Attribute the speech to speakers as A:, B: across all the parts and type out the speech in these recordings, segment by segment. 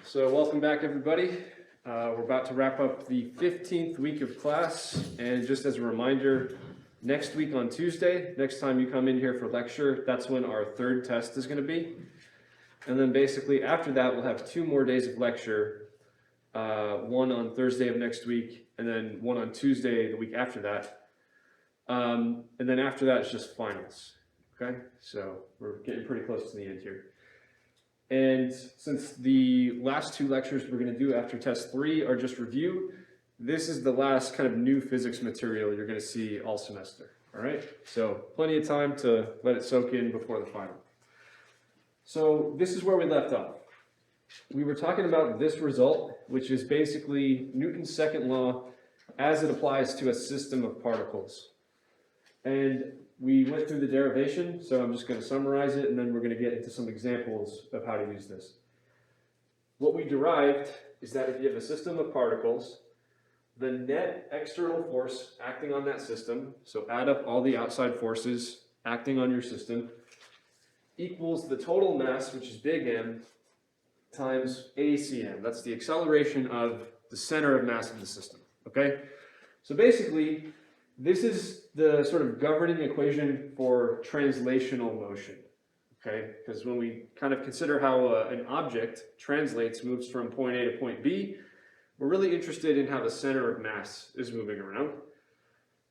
A: So welcome back, everybody. We're about to wrap up the 15th week of class, and just as a reminder, next week on Tuesday, next time you come in here for lecture, that's when our third test is going to be. And then basically after that, we'll have 2 more days of lecture, one on Thursday of next week, and then one on Tuesday the week after that. And then after that, it's just finals. Okay, so we're getting pretty close to the end here. And since the last 2 lectures we're going to do after test 3 are just review, this is the last kind of new physics material you're going to see all semester. All right, so plenty of time to let it soak in before the final. So this is where we left off. We were talking about this result, which is basically Newton's second law as it applies to a system of particles. And we went through the derivation, so I'm just going to summarize it, and then we're going to get into some examples of how to use this. What we derived is that if you have a system of particles, the net external force acting on that system, so add up all the outside forces acting on your system, equals the total mass, which is big M, times ACM. That's the acceleration of the center of mass of the system, okay? So basically, this is the sort of governing equation for translational motion, okay? Because when we kind of consider how an object translates, moves from point A to point B, we're really interested in how the center of mass is moving around.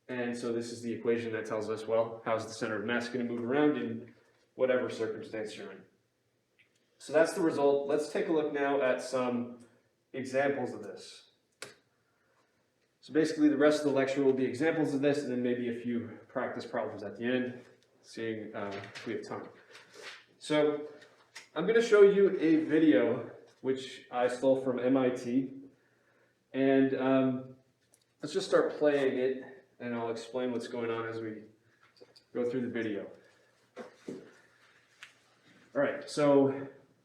A: And so this is the equation that tells us, well, how's the center of mass going to move around in whatever circumstance you're in. So that's the result. Let's take a look now at some examples of this. So basically the rest of the lecture will be examples of this and then maybe a few practice problems at the end, seeing if we have time. So I'm going to show you a video which I stole from MIT, and let's just start playing it and I'll explain what's going on as we go through the video. All right, so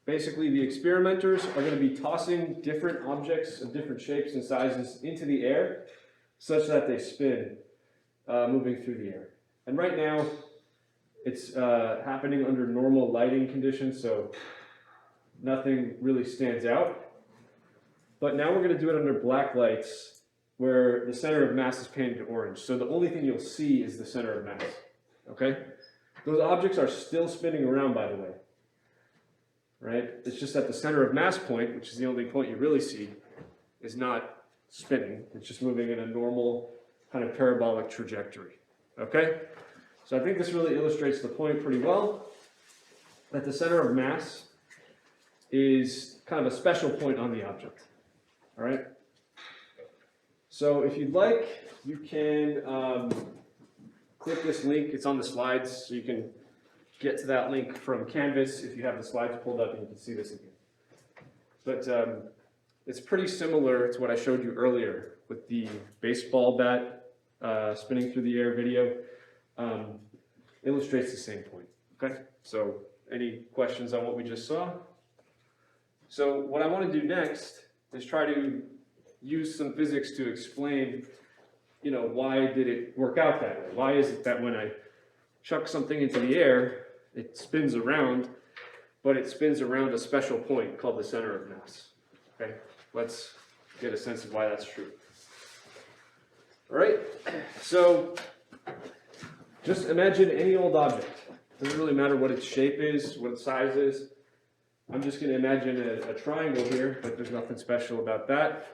A: basically the experimenters are going to be tossing different objects of different shapes and sizes into the air such that they spin, moving through the air. And right now it's happening under normal lighting conditions, so nothing really stands out. But now we're going to do it under black lights where the center of mass is painted orange. So the only thing you'll see is the center of mass, okay? Those objects are still spinning around, by the way. Right? It's just that the center of mass point, which is the only point you really see, is not spinning. It's just moving in a normal kind of parabolic trajectory. Okay? So I think this really illustrates the point pretty well, that the center of mass is kind of a special point on the object. All right? So if you'd like, you can click this link. It's on the slides, so you can get to that link from Canvas if you have the slides pulled up and you can see this again. But it's pretty similar to what I showed you earlier with the baseball bat spinning through the air video. Illustrates the same point. Okay, so any questions on what we just saw? So what I want to do next is try to use some physics to explain, you know, why did it work out that way? Why is it that when I chuck something into the air, it spins around, but it spins around a special point called the center of mass. Okay, let's get a sense of why that's true. All right, so just imagine any old object. Doesn't really matter what its shape is, what its size is. I'm just going to imagine a triangle here, but there's nothing special about that.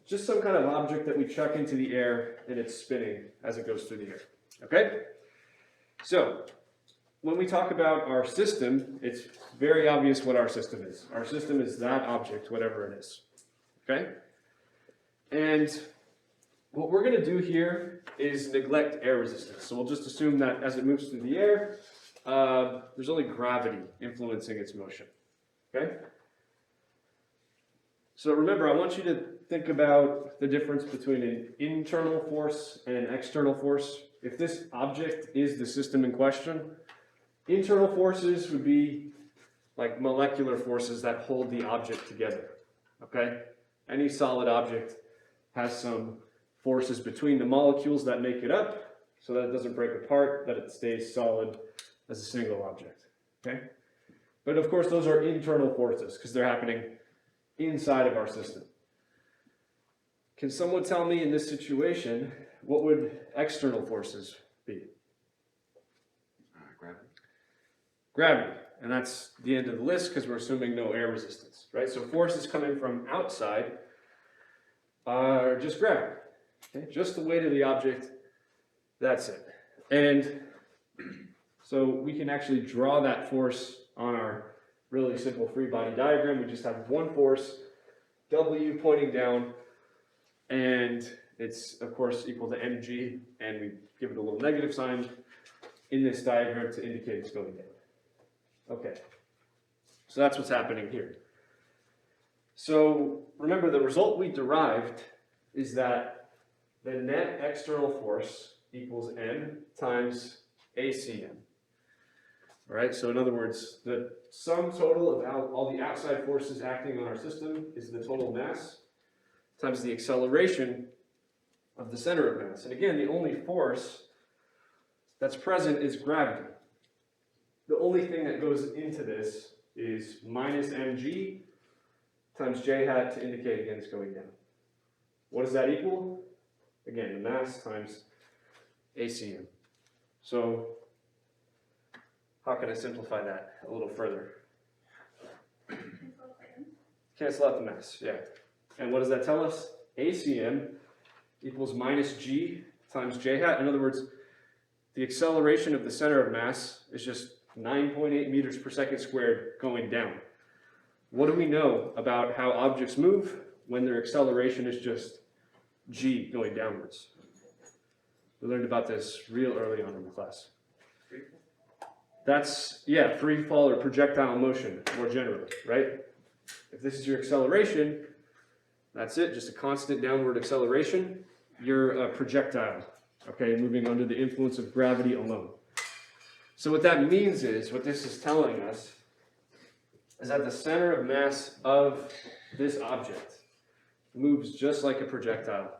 A: Just some kind of object that we chuck into the air and it's spinning as it goes through the air. Okay? So, when we talk about our system, it's very obvious what our system is. Our system is that object, whatever it is. Okay? And what we're going to do here is neglect air resistance. So we'll just assume that as it moves through the air, there's only gravity influencing its motion. Okay? So remember, I want you to think about the difference between an internal force and an external force. If this object is the system in question, internal forces would be like molecular forces that hold the object together, okay? Any solid object has some forces between the molecules that make it up so that it doesn't break apart, that it stays solid as a single object, okay? But of course, those are internal forces because they're happening inside of our system. Can someone tell me in this situation, what would external forces be?
B: Gravity.
A: Gravity, and that's the end of the list because we're assuming no air resistance, right? So forces coming from outside are just gravity, okay? Just the weight of the object, that's it. And so we can actually draw that force on our really simple free body diagram. We just have one force, W pointing down, and it's of course equal to mg, and we give it a little negative sign in this diagram to indicate it's going down. Okay, so that's what's happening here. So remember, the result we derived is that the net external force equals m times ACM. All right, so in other words, the sum total of all the outside forces acting on our system is the total mass times the acceleration of the center of mass. And again, the only force that's present is gravity. The only thing that goes into this is minus mg times j hat to indicate again it's going down. What does that equal? Again, the mass times ACM. So how can I simplify that a little further? Cancel out the mass, yeah. And what does that tell us? ACM equals minus g times j hat. In other words, the acceleration of the center of mass is just 9.8 meters per second squared going down. What do we know about how objects move when their acceleration is just g going downwards? We learned about this real early on in the class. That's, yeah, free fall or projectile motion more generally, right? If this is your acceleration, that's it, just a constant downward acceleration. You're a projectile, okay, moving under the influence of gravity alone. So what that means is, what this is telling us, is that the center of mass of this object moves just like a projectile.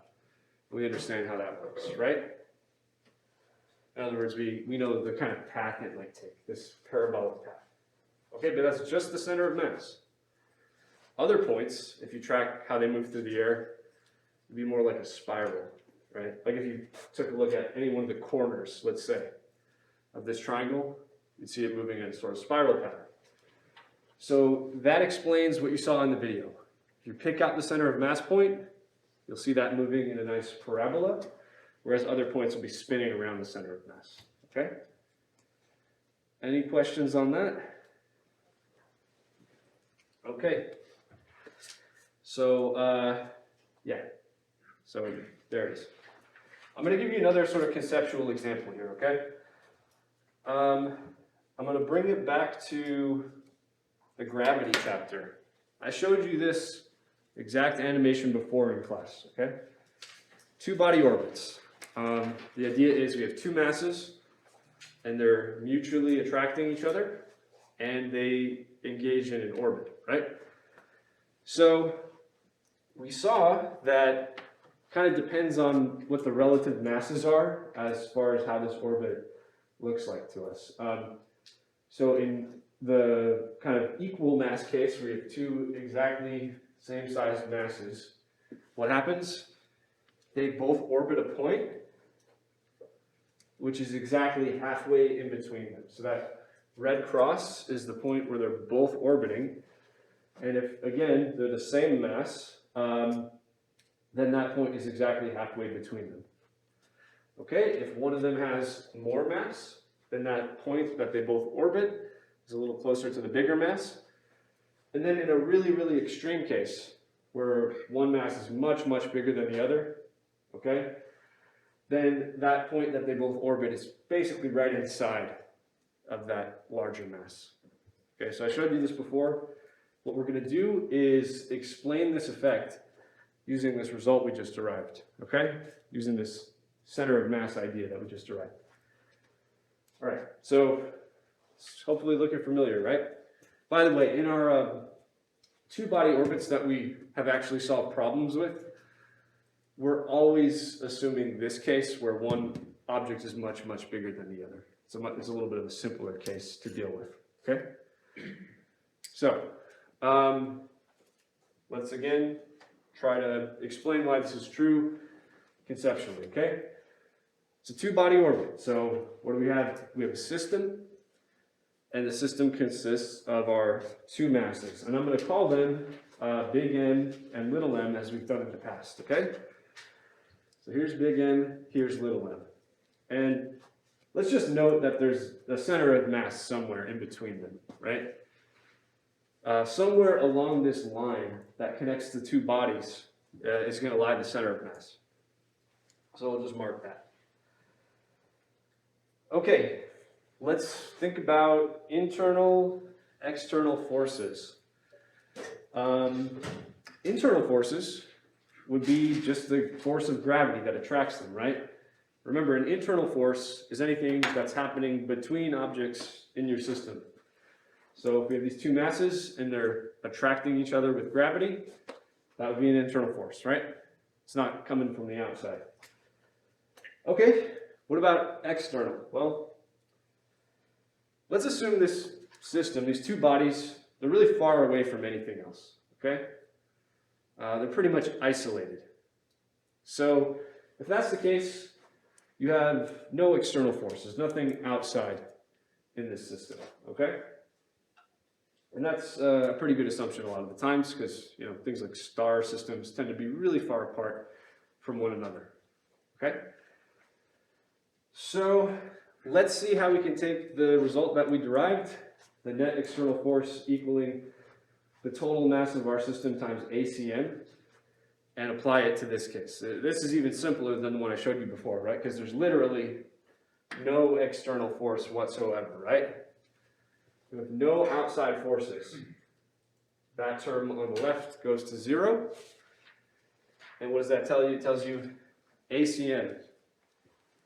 A: We understand how that works, right? In other words, we know the kind of path it might take, this parabolic path. Okay, but that's just the center of mass. Other points, if you track how they move through the air, would be more like a spiral, right? Like if you took a look at any one of the corners, let's say, of this triangle, you'd see it moving in a sort of spiral pattern. So that explains what you saw in the video. If you pick out the center of mass point, you'll see that moving in a nice parabola, whereas other points will be spinning around the center of mass, okay? Any questions on that? Okay. So, yeah, so there it is. I'm going to give you another sort of conceptual example here, okay? I'm going to bring it back to the gravity chapter. I showed you this exact animation before in class, okay? Two body orbits. The idea is we have two masses, and they're mutually attracting each other, and they engage in an orbit, right? So we saw that kind of depends on what the relative masses are as far as how this orbit looks like to us. So in the kind of equal mass case, where we have two exactly same sized masses, what happens? They both orbit a point, which is exactly halfway in between them. So that red cross is the point where they're both orbiting. And if, again, they're the same mass, then that point is exactly halfway between them. Okay, if one of them has more mass, then that point that they both orbit is a little closer to the bigger mass. And then in a really, really extreme case, where one mass is much, much bigger than the other, okay, then that point that they both orbit is basically right inside of that larger mass. Okay, so I showed you this before. What we're going to do is explain this effect using this result we just derived, okay? Using this center of mass idea that we just derived. All right, so it's hopefully looking familiar, right? By the way, in our two body orbits that we have actually solved problems with, we're always assuming this case where one object is much, much bigger than the other. It's a little bit of a simpler case to deal with, okay? So, let's again try to explain why this is true conceptually, okay? It's a two-body orbit. So what do we have? We have a system, and the system consists of our two masses. And I'm going to call them big M and little m as we've done in the past, okay? So here's big M, here's little m. And let's just note that there's a center of mass somewhere in between them, right? Somewhere along this line that connects the two bodies is going to lie the center of mass. So we'll just mark that. Okay, let's think about internal, external forces. Internal forces would be just the force of gravity that attracts them, right? Remember, an internal force is anything that's happening between objects in your system. So if we have these two masses and they're attracting each other with gravity, that would be an internal force, right? It's not coming from the outside. Okay, what about external? Well, let's assume this system, these two bodies, they're really far away from anything else, okay? They're pretty much isolated. So if that's the case, you have no external forces, nothing outside in this system, okay? And that's a pretty good assumption a lot of the times because, you know, things like star systems tend to be really far apart from one another, okay? So let's see how we can take the result that we derived, the net external force equaling the total mass of our system times ACM, and apply it to this case. This is even simpler than the one I showed you before, right? Because there's literally no external force whatsoever, right? We have no outside forces. That term on the left goes to 0. And what does that tell you? It tells you ACM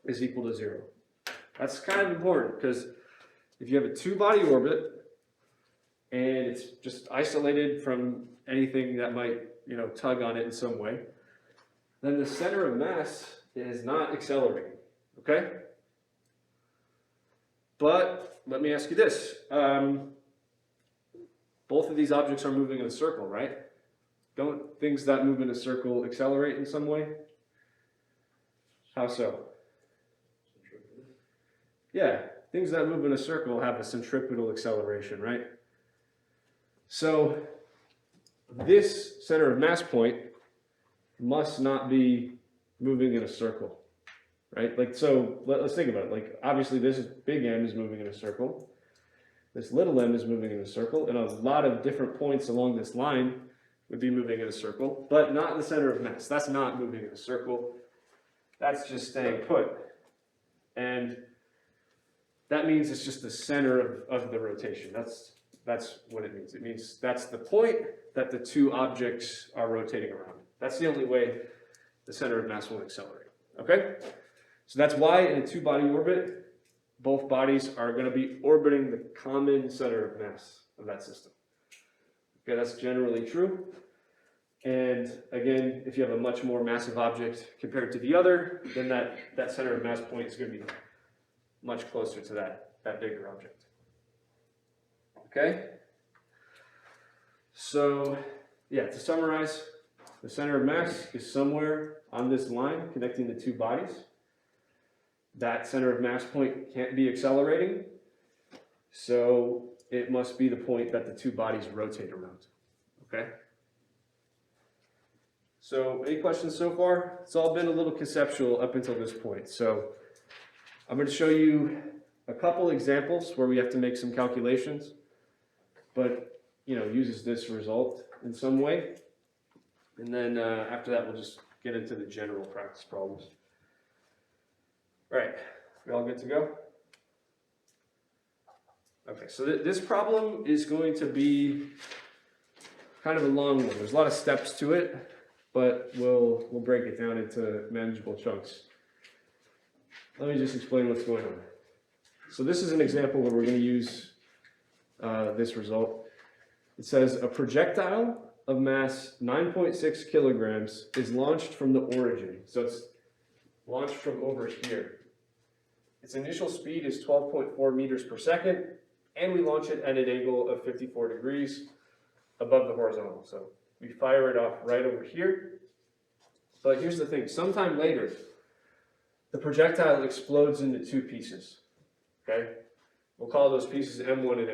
A: is equal to 0. That's kind of important because if you have a two-body orbit and it's just isolated from anything that might, you know, tug on it in some way, then the center of mass is not accelerating, okay? But let me ask you this. Both of these objects are moving in a circle, right? Don't things that move in a circle accelerate in some way? How so? Yeah, things that move in a circle have a centripetal acceleration, right? So this center of mass point must not be moving in a circle, right? Like, so let's think about it. Like, obviously this big M is moving in a circle. This little m is moving in a circle, and a lot of different points along this line would be moving in a circle, but not in the center of mass. That's not moving in a circle. That's just staying put. And that means it's just the center of the rotation. That's what it means. It means that's the point that the two objects are rotating around. That's the only way the center of mass will accelerate. Okay? So that's why in a two-body orbit, both bodies are going to be orbiting the common center of mass of that system. Okay, that's generally true. And again, if you have a much more massive object compared to the other, then that center of mass point is going to be much closer to that bigger object. Okay? So, yeah, to summarize, the center of mass is somewhere on this line connecting the two bodies. That center of mass point can't be accelerating, so it must be the point that the two bodies rotate around. Okay? So, any questions so far? It's all been a little conceptual up until this point. So, I'm going to show you a couple examples where we have to make some calculations, but, you know, uses this result in some way. And then after that, we'll just get into the general practice problems. All right, we all good to go? Okay, so this problem is going to be kind of a long one. There's a lot of steps to it, but we'll break it down into manageable chunks. Let me just explain what's going on. So this is an example where we're going to use this result. It says a projectile of mass 9.6 kilograms is launched from the origin. So it's launched from over here. Its initial speed is 12.4 meters per second, and we launch it at an angle of 54 degrees above the horizontal. So we fire it off right over here. But here's the thing, sometime later, the projectile explodes into two pieces, okay? We'll call those pieces M1 and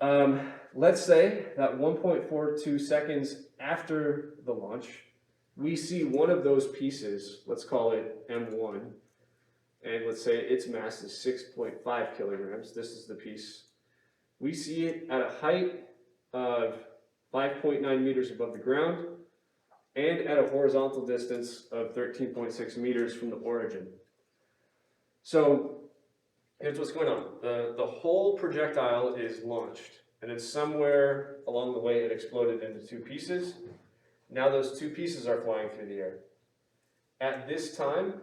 A: M2. Let's say that 1.42 seconds after the launch, we see one of those pieces, let's call it M1, and let's say its mass is 6.5 kilograms. This is the piece. We see it at a height of 5.9 meters above the ground and at a horizontal distance of 13.6 meters from the origin. So here's what's going on. The whole projectile is launched, and it's somewhere along the way it exploded into two pieces. Now those two pieces are flying through the air. At this time,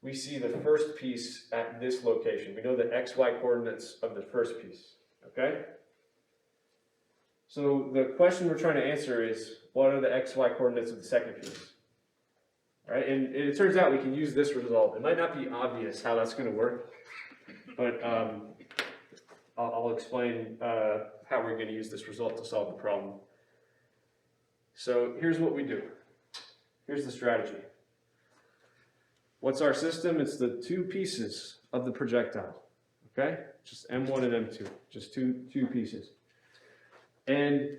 A: we see the first piece at this location. We know the XY coordinates of the first piece, okay? So the question we're trying to answer is, what are the XY coordinates of the second piece? All right, and it turns out we can use this result. It might not be obvious how that's going to work, but I'll explain how we're going to use this result to solve the problem. So here's what we do. Here's the strategy. What's our system? It's the two pieces of the projectile, okay? Just M1 and M2, just two pieces. And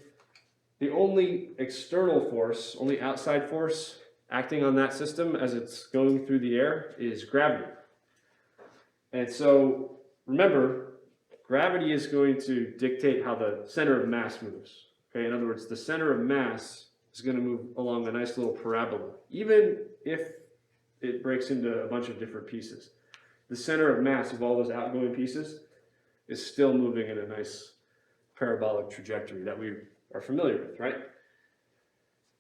A: the only external force, only outside force acting on that system as it's going through the air is gravity. And so remember, gravity is going to dictate how the center of mass moves. Okay, in other words, the center of mass is going to move along a nice little parabola, even if it breaks into a bunch of different pieces. The center of mass of all those outgoing pieces is still moving in a nice parabolic trajectory that we are familiar with, right?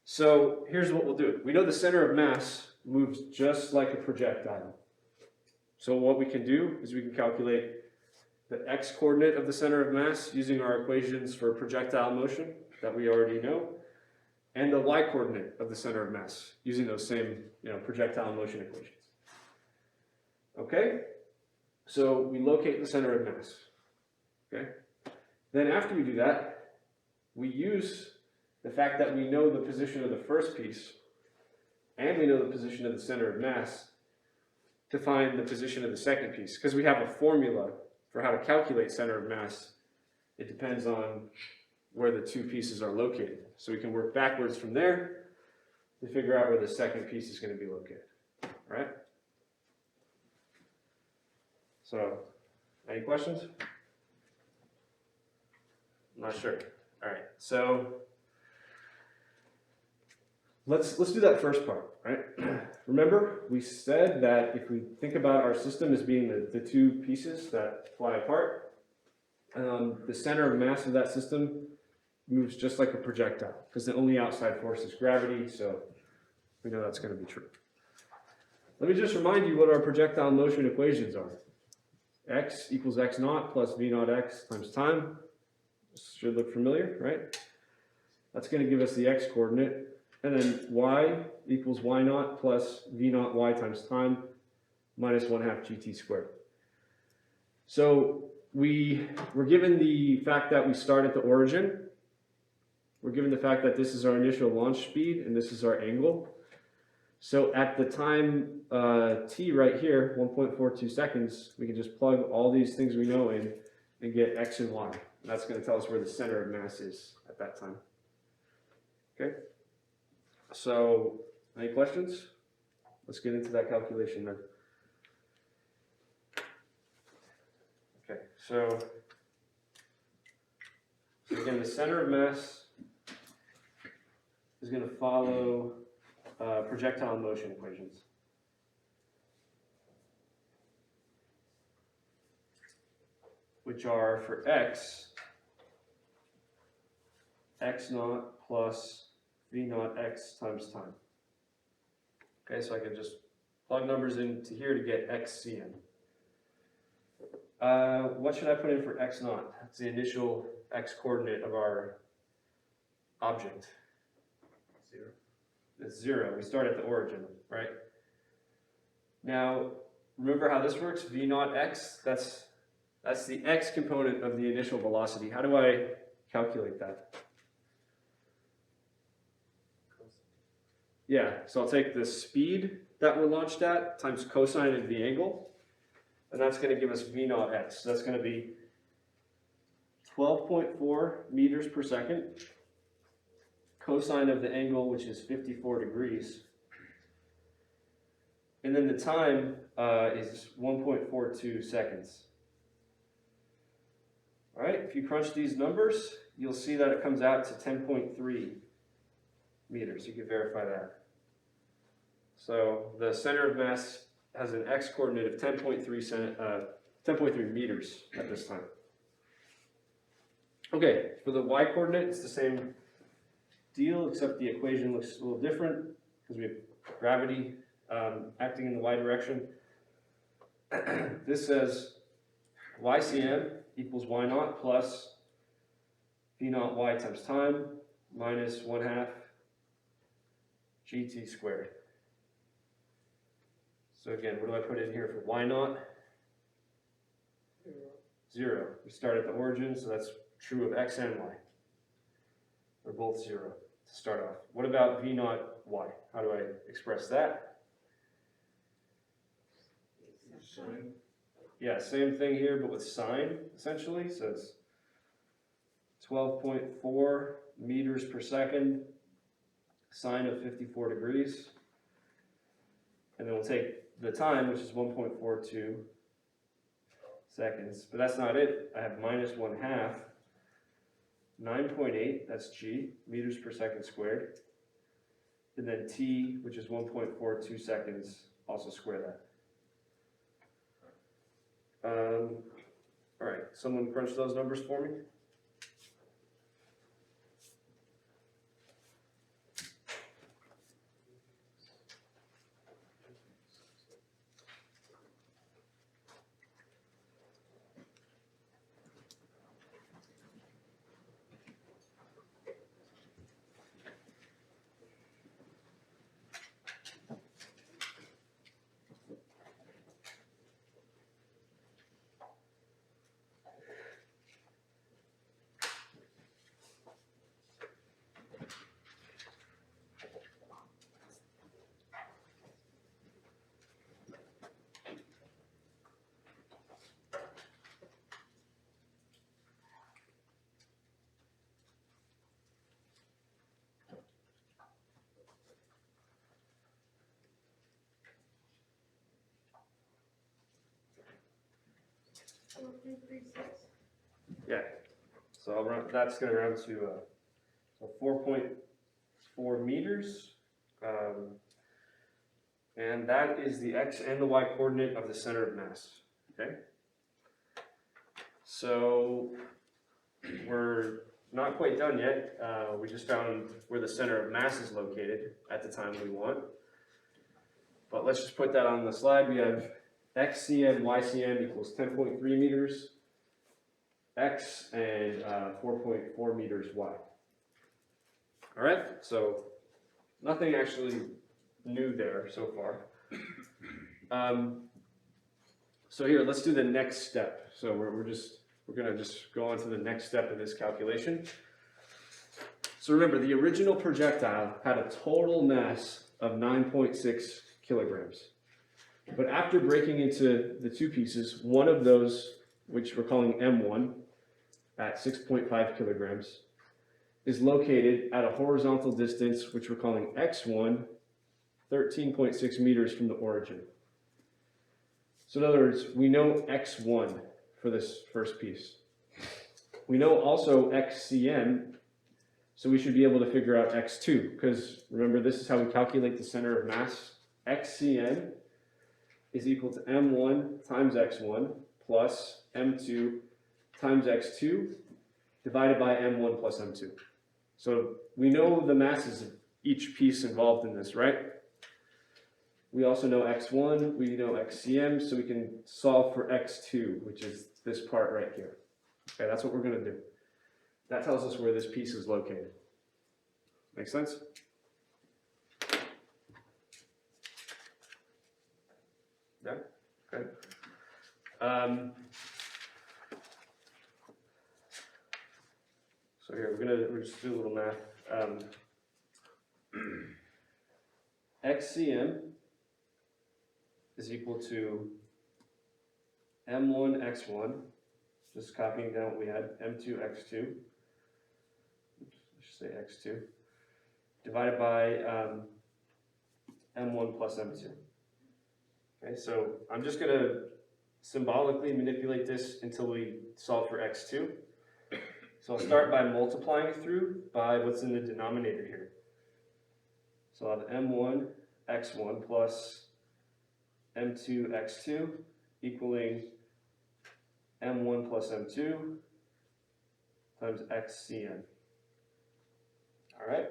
A: So here's what we'll do. We know the center of mass moves just like a projectile. So what we can do is we can calculate the x-coordinate of the center of mass using our equations for projectile motion that we already know, and the y-coordinate of the center of mass using those same projectile motion equations. Okay? So we locate the center of mass. Okay? Then after we do that, we use the fact that we know the position of the first piece and we know the position of the center of mass to find the position of the second piece, because we have a formula for how to calculate center of mass. It depends on where the two pieces are located. So we can work backwards from there to figure out where the second piece is going to be located. All right? So, any questions? I'm not sure. All right. So let's do that first part, right? Remember, we said that if we think about our system as being the two pieces that fly apart, the center of mass of that system moves just like a projectile, because the only outside force is gravity, so we know that's going to be true. Let me just remind you what our projectile motion equations are. X equals x naught plus v naught x times time. This should look familiar, right? That's going to give us the x coordinate. And then y equals y naught plus v naught y times time minus 1/2 gt squared. So we're given the fact that we start at the origin. We're given the fact that this is our initial launch speed and this is our angle. So at the time t right here, 1.42 seconds, we can just plug all these things we know in and get x and y. And that's going to tell us where the center of mass is at that time. Okay? So, any questions? Let's get into that calculation then. Okay, so again, the center of mass is going to follow projectile motion equations. Which are for x naught plus v naught x times time. Okay, so I can just plug numbers into here to get xcm. What should I put in for x naught? That's the initial x coordinate of our object. 0. It's 0. We start at the origin, right? Now, remember how this works? V naught x, that's the x component of the initial velocity. How do I calculate that? Yeah, so I'll take the speed that we're launched at times cosine of the angle, and that's going to give us v naught x. So that's going to be 12.4 meters per second, cosine of the angle, which is 54 degrees. And then the time is 1.42 seconds. All right, if you crunch these numbers, you'll see that it comes out to 10.3 meters. You can verify that. So the center of mass has an x coordinate of 10.3 meters at this time. Okay, for the y coordinate, it's the same deal, except the equation looks a little different because we have gravity acting in the y direction. This says ycm equals y naught plus v naught y times time minus 1/2 gt squared. So again, what do I put in here for y naught? 0. We start at the origin, so that's true of x and y. They're both 0 to start off. What about v naught y? How do I express that?
B: Sine.
A: Yeah, same thing here, but with sine, essentially. So it's 12.4 meters per second, sine of 54 degrees. And then we'll take the time, which is 1.42 seconds. But that's not it. I have minus 1/2, 9.8, that's g, meters per second squared. And then t, which is 1.42 seconds, also square that. All right, someone crunch those numbers for me. Yeah, so I'll run, that's going to round to 4.4 meters. And that is the x and the y coordinate of the center of mass. Okay? So we're not quite done yet. We just found where the center of mass is located at the time we want. But let's just put that on the slide. We have xcm, ycm equals 10.3 meters, x, and 4.4 meters y. All right, so nothing actually new there so far. So here, let's do the next step. So we're gonna just go on to the next step of this calculation. So remember, the original projectile had a total mass of 9.6 kilograms. But after breaking into the two pieces, one of those, which we're calling M1, at 6.5 kilograms, is located at a horizontal distance, which we're calling X1, 13.6 meters from the origin. So in other words, we know X1 for this first piece. We know also XCM, so we should be able to figure out X2, because remember, this is how we calculate the center of mass. XCM is equal to M1 times X1 plus M2 times X2 divided by M1 plus M2. So we know the masses of each piece involved in this, right? We also know X1, we know XCM, so we can solve for X2, which is this part right here. Okay, that's what we're going to do. That tells us where this piece is located. Make sense? Yeah? Okay. So here, we'll just do a little math. XCM is equal to M1 X1, just copying down what we had, M2 X2, let's say X2, divided by M1 plus M2. Okay, so I'm just going to symbolically manipulate this until we solve for X2. So I'll start by multiplying through by what's in the denominator here. So I'll have M1 X1 plus M2 X2 equaling M1 plus M2 times XCM. All right.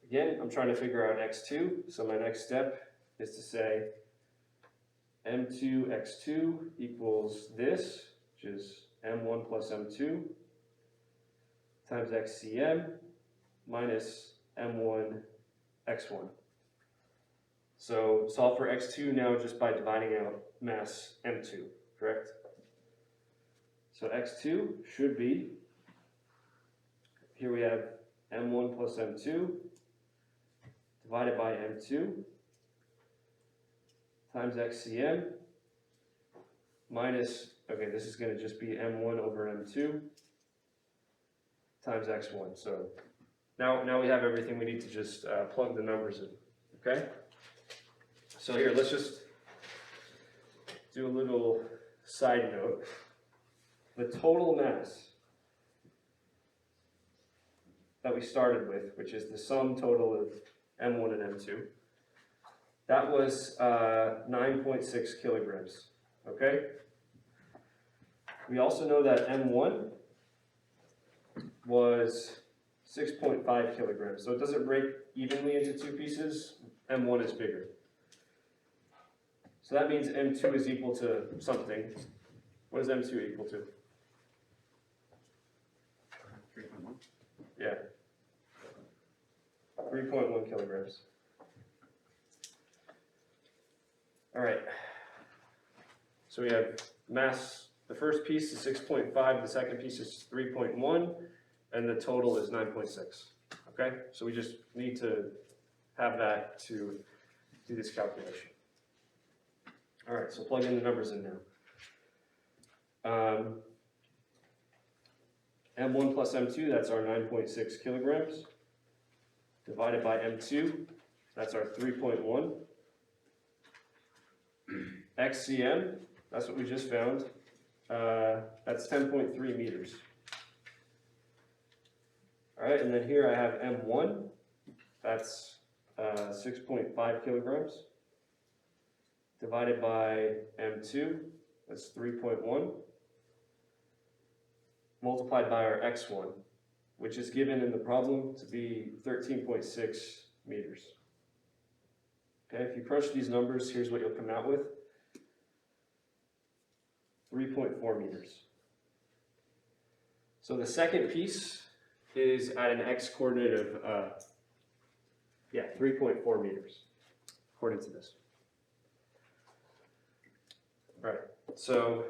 A: Again, I'm trying to figure out X2, so my next step is to say M2 X2 equals this, which is M1 plus M2 times XCM minus M1 X1. So solve for X2 now just by dividing out mass M2, correct? So X2 should be, here we have M1 plus M2 divided by M2 times XCM minus, okay, this is going to just be M1 over M2 times X1. So now we have everything we need to just plug the numbers in, okay? So here, let's just do a little side note. The total mass that we started with, which is the sum total of M1 and M2, that was 9.6 kilograms, okay? We also know that M1 was 6.5 kilograms, so it doesn't break evenly into two pieces. M1 is bigger. So that means M2 is equal to something. What is M2 equal to?
B: 3.1.
A: Yeah. 3.1 kilograms. All right. So we have mass, the first piece is 6.5, the second piece is 3.1, and the total is 9.6. Okay? So we just need to have that to do this calculation. All right, so plug in the numbers in now. M1 plus M2, that's our 9.6 kilograms, divided by M2, that's our 3.1. XCM, that's what we just found, that's 10.3 meters. All right, and then here I have M1, that's 6.5 kilograms, divided by M2, that's 3.1, multiplied by our X1, which is given in the problem to be 13.6 meters. Okay, if you crunch these numbers, here's what you'll come out with. 3.4 meters. So the second piece is at an X coordinate of, 3.4 meters, according to this. All right, so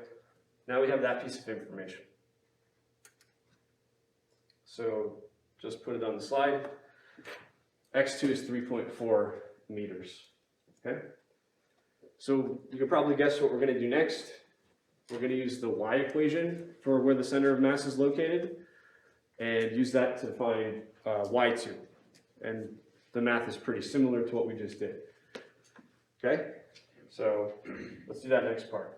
A: now we have that piece of information. So just put it on the slide. X2 is 3.4 meters, okay? So you can probably guess what we're gonna do next. We're gonna use the Y equation for where the center of mass is located and use that to find Y2. And the math is pretty similar to what we just did, okay? So let's do that next part.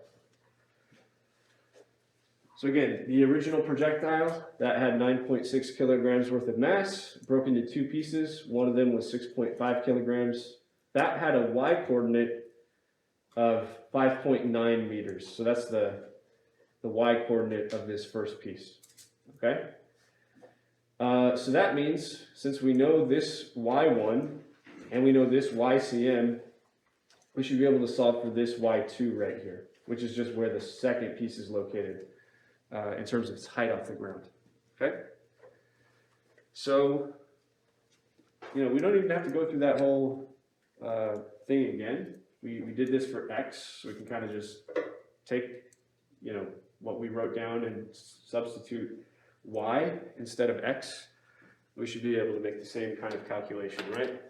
A: So again, the original projectile that had 9.6 kilograms worth of mass broke into two pieces. One of them was 6.5 kilograms. That had a Y coordinate of 5.9 meters. So that's the Y coordinate of this first piece, okay? So that means, since we know this Y1 and we know this YCM, we should be able to solve for this Y2 right here, which is just where the second piece is located in terms of its height off the ground, okay? So, we don't even have to go through that whole thing again. We did this for X, so we can kind of just take, what we wrote down and substitute y instead of x, we should be able to make the same kind of calculation, right?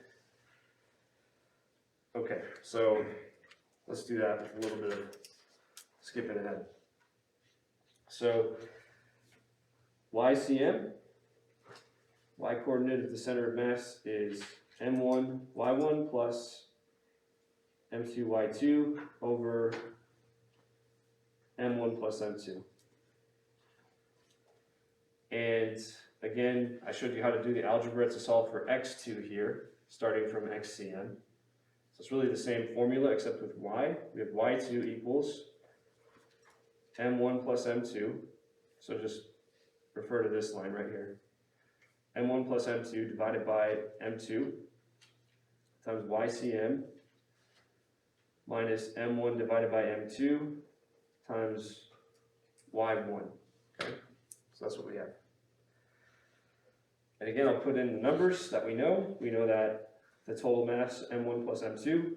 A: Okay, so let's do that with a little bit of skipping ahead. So YCM, y coordinate of the center of mass is m1 y1 plus m2 y2 over m1 plus m2. And again, I showed you how to do the algebra to solve for x2 here, starting from xcm. So it's really the same formula except with y. We have y2 equals m1 plus m2. So just refer to this line right here. m1 plus m2 divided by m2 times ycm minus m1 divided by m2 times y1. Okay, so that's what we have. And again, I'll put in the numbers that we know. We know that the total mass, m1 plus m2,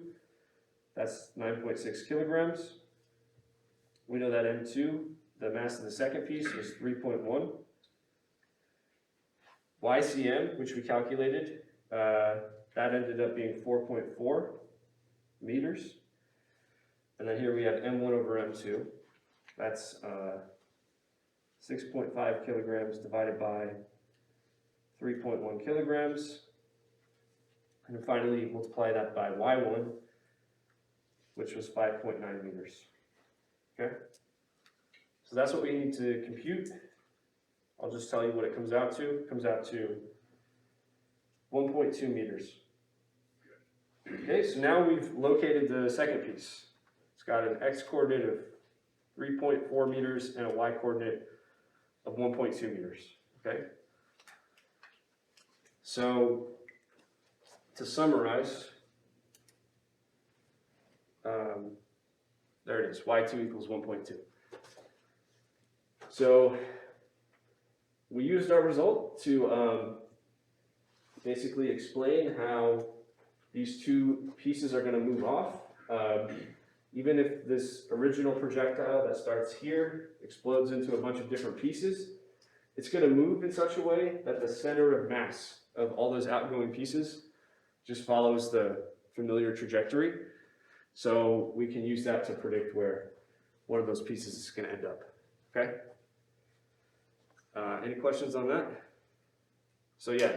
A: that's 9.6 kilograms. We know that m2, the mass of the second piece, was 3.1. YCM, which we calculated, that ended up being 4.4 meters. And then here we have m1 over m2. That's 6.5 kilograms divided by 3.1 kilograms. And then finally, multiply that by y1, which was 5.9 meters. Okay? So that's what we need to compute. I'll just tell you what it comes out to. It comes out to 1.2 meters. Okay, so now we've located the second piece. It's got an x coordinate of 3.4 meters and a y coordinate of 1.2 meters. Okay? So, to summarize, there it is, y2 equals 1.2. So, we used our result to basically explain how these two pieces are going to move off. Even if this original projectile that starts here explodes into a bunch of different pieces, it's going to move in such a way that the center of mass of all those outgoing pieces just follows the familiar trajectory. So we can use that to predict where one of those pieces is going to end up. Okay? Any questions on that? So yeah,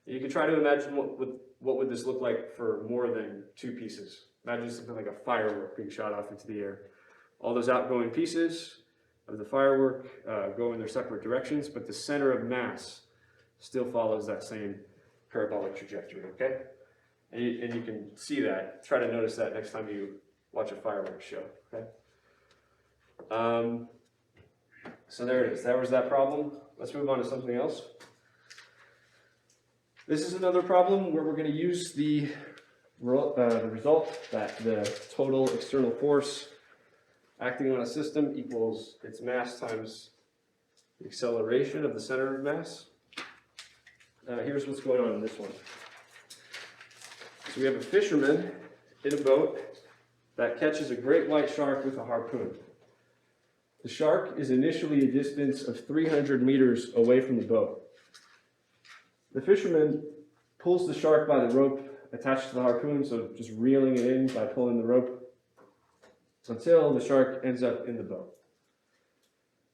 A: you can try to imagine what would this look like for more than two pieces. Imagine something like a firework being shot off into the air. All those outgoing pieces of the firework go in their separate directions, but the center of mass still follows that same parabolic trajectory, okay? And you can see that. Try to notice that next time you watch a fireworks show, okay? So there it is. That was that problem. Let's move on to something else. This is another problem where we're going to use the result that the total external force acting on a system equals its mass times the acceleration of the center of mass. Here's what's going on in this one. So we have a fisherman in a boat that catches a great white shark with a harpoon. The shark is initially a distance of 300 meters away from the boat. The fisherman pulls the shark by the rope attached to the harpoon, so just reeling it in by pulling the rope until the shark ends up in the boat.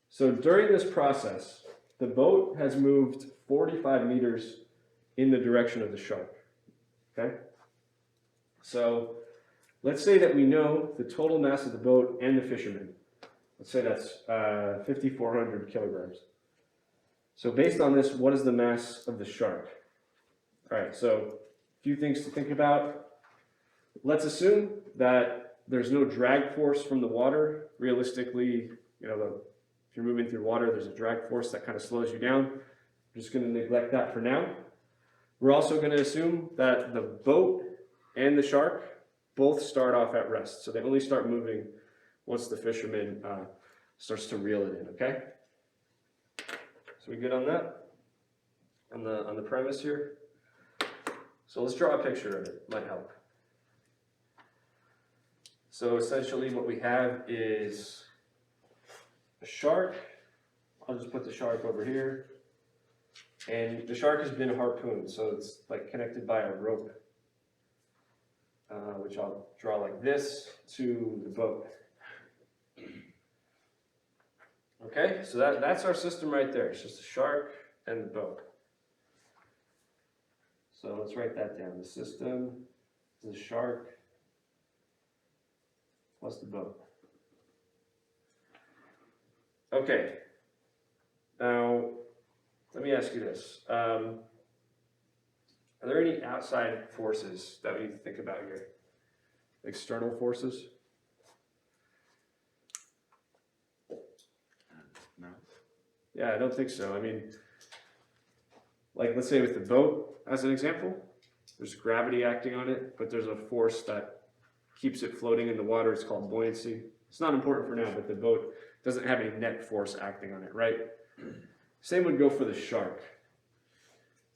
A: So during this process, the boat has moved 45 meters in the direction of the shark. Okay? So let's say that we know the total mass of the boat and the fisherman. Let's say that's 5,400 kilograms. So based on this, what is the mass of the shark? All right, so a few things to think about. Let's assume that there's no drag force from the water. Realistically, if you're moving through water, there's a drag force that kind of slows you down. I'm just going to neglect that for now. We're also going to assume that the boat and the shark both start off at rest. So they only start moving once the fisherman starts to reel it in, okay? So we good on that? On the premise here? So let's draw a picture of it, might help. So essentially what we have is a shark I'll just put the shark over here. And the shark has been harpooned, so it's like connected by a rope, which I'll draw like this to the boat. Okay, so that's our system right there. It's just a shark and the boat. So let's write that down. The system is the shark plus the boat. Okay, now let me ask you this. Are there any outside forces that we need to think about here? External forces?
B: No.
A: Yeah, I don't think so. I mean, like let's say with the boat as an example, there's gravity acting on it, but there's a force that keeps it floating in the water. It's called buoyancy. It's not important for now, but the boat doesn't have any net force acting on it, right? Same would go for the shark.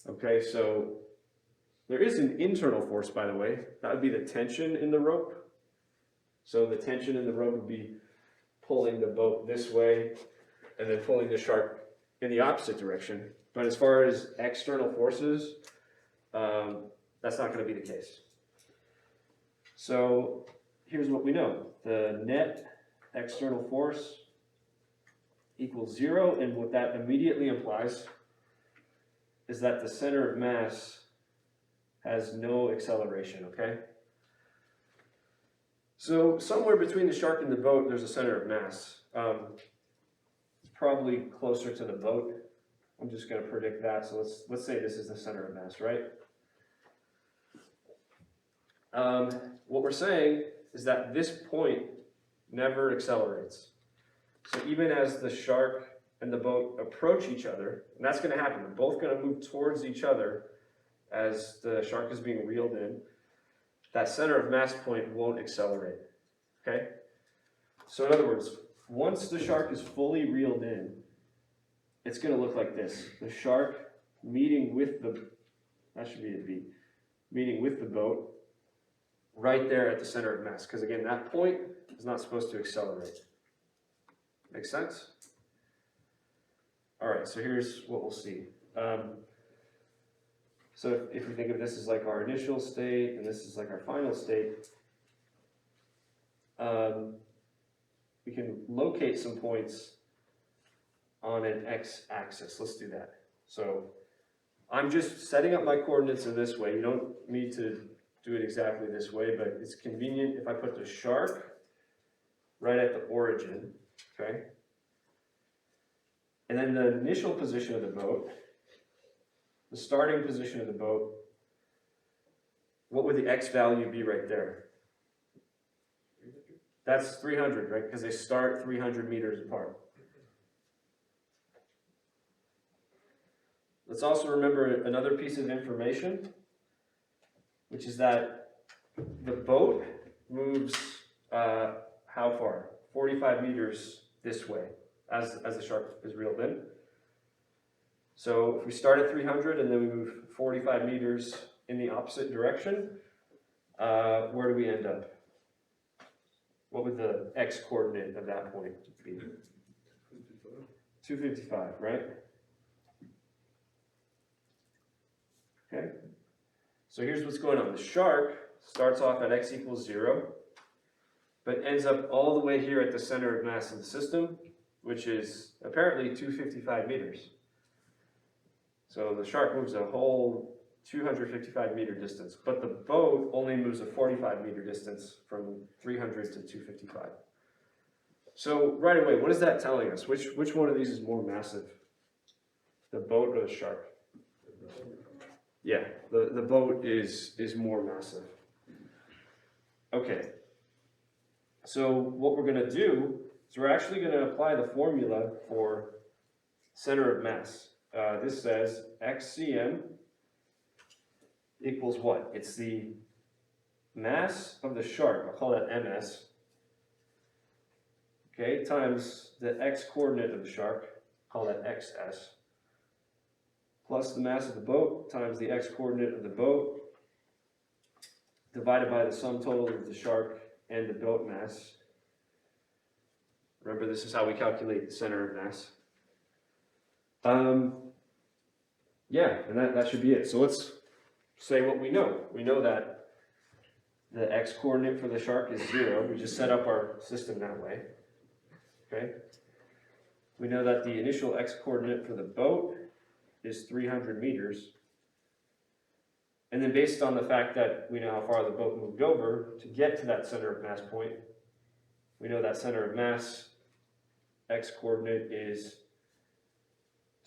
A: Okay, so there is an internal force, by the way. That would be the tension in the rope. So the tension in the rope would be pulling the boat this way and then pulling the shark in the opposite direction. But as far as external forces, that's not going to be the case. So here's what we know. The net external force equals 0, and what that immediately implies is that the center of mass has no acceleration, okay? So somewhere between the shark and the boat, there's a center of mass. It's probably closer to the boat. I'm just going to predict that. So let's say this is the center of mass, right? What we're saying is that this point never accelerates. So even as the shark and the boat approach each other, and that's going to happen, they're both going to move towards each other as the shark is being reeled in, that center of mass point won't accelerate, okay? So in other words, once the shark is fully reeled in, it's going to look like this. The shark meeting with the, that should be a V, meeting with the boat right there at the center of mass, because again, that point is not supposed to accelerate. Make sense? All right, so here's what we'll see. So if we think of this as like our initial state and this is like our final state, we can locate some points on an x-axis. Let's do that. So I'm just setting up my coordinates in this way. You don't need to do it exactly this way, but it's convenient if I put the shark right at the origin, okay? And then the initial position of the boat, the starting position of the boat, what would the x value be right there? That's 300, right? Because they start 300 meters apart. Let's also remember another piece of information, which is that the boat moves how far? 45 meters this way as the shark is reeled in. So if we start at 300 and then we move 45 meters in the opposite direction, where do we end up? What would the x coordinate of that point be? 255, right? Okay. So here's what's going on. The shark starts off at x equals 0, but ends up all the way here at the center of mass of the system, which is apparently 255 meters. So the shark moves a whole 255 meter distance, but the boat only moves a 45 meter distance from 300 to 255. So right away, what is that telling us? Which one of these is more massive? The boat or the shark? Yeah, the boat is more massive. Okay, so what we're going to do is we're actually going to apply the formula for center of mass. This says xcm equals what? It's the mass of the shark, I'll call that ms, okay, times the x coordinate of the shark, call that xs, plus the mass of the boat times the x coordinate of the boat, divided by the sum total of the shark and the boat mass. Remember, this is how we calculate the center of mass. Yeah, and that should be it. So let's say what we know. We know that the x-coordinate for the shark is 0. We just set up our system that way. Okay. We know that the initial x-coordinate for the boat is 300 meters. And then based on the fact that we know how far the boat moved over, to get to that center of mass point, we know that center of mass x-coordinate is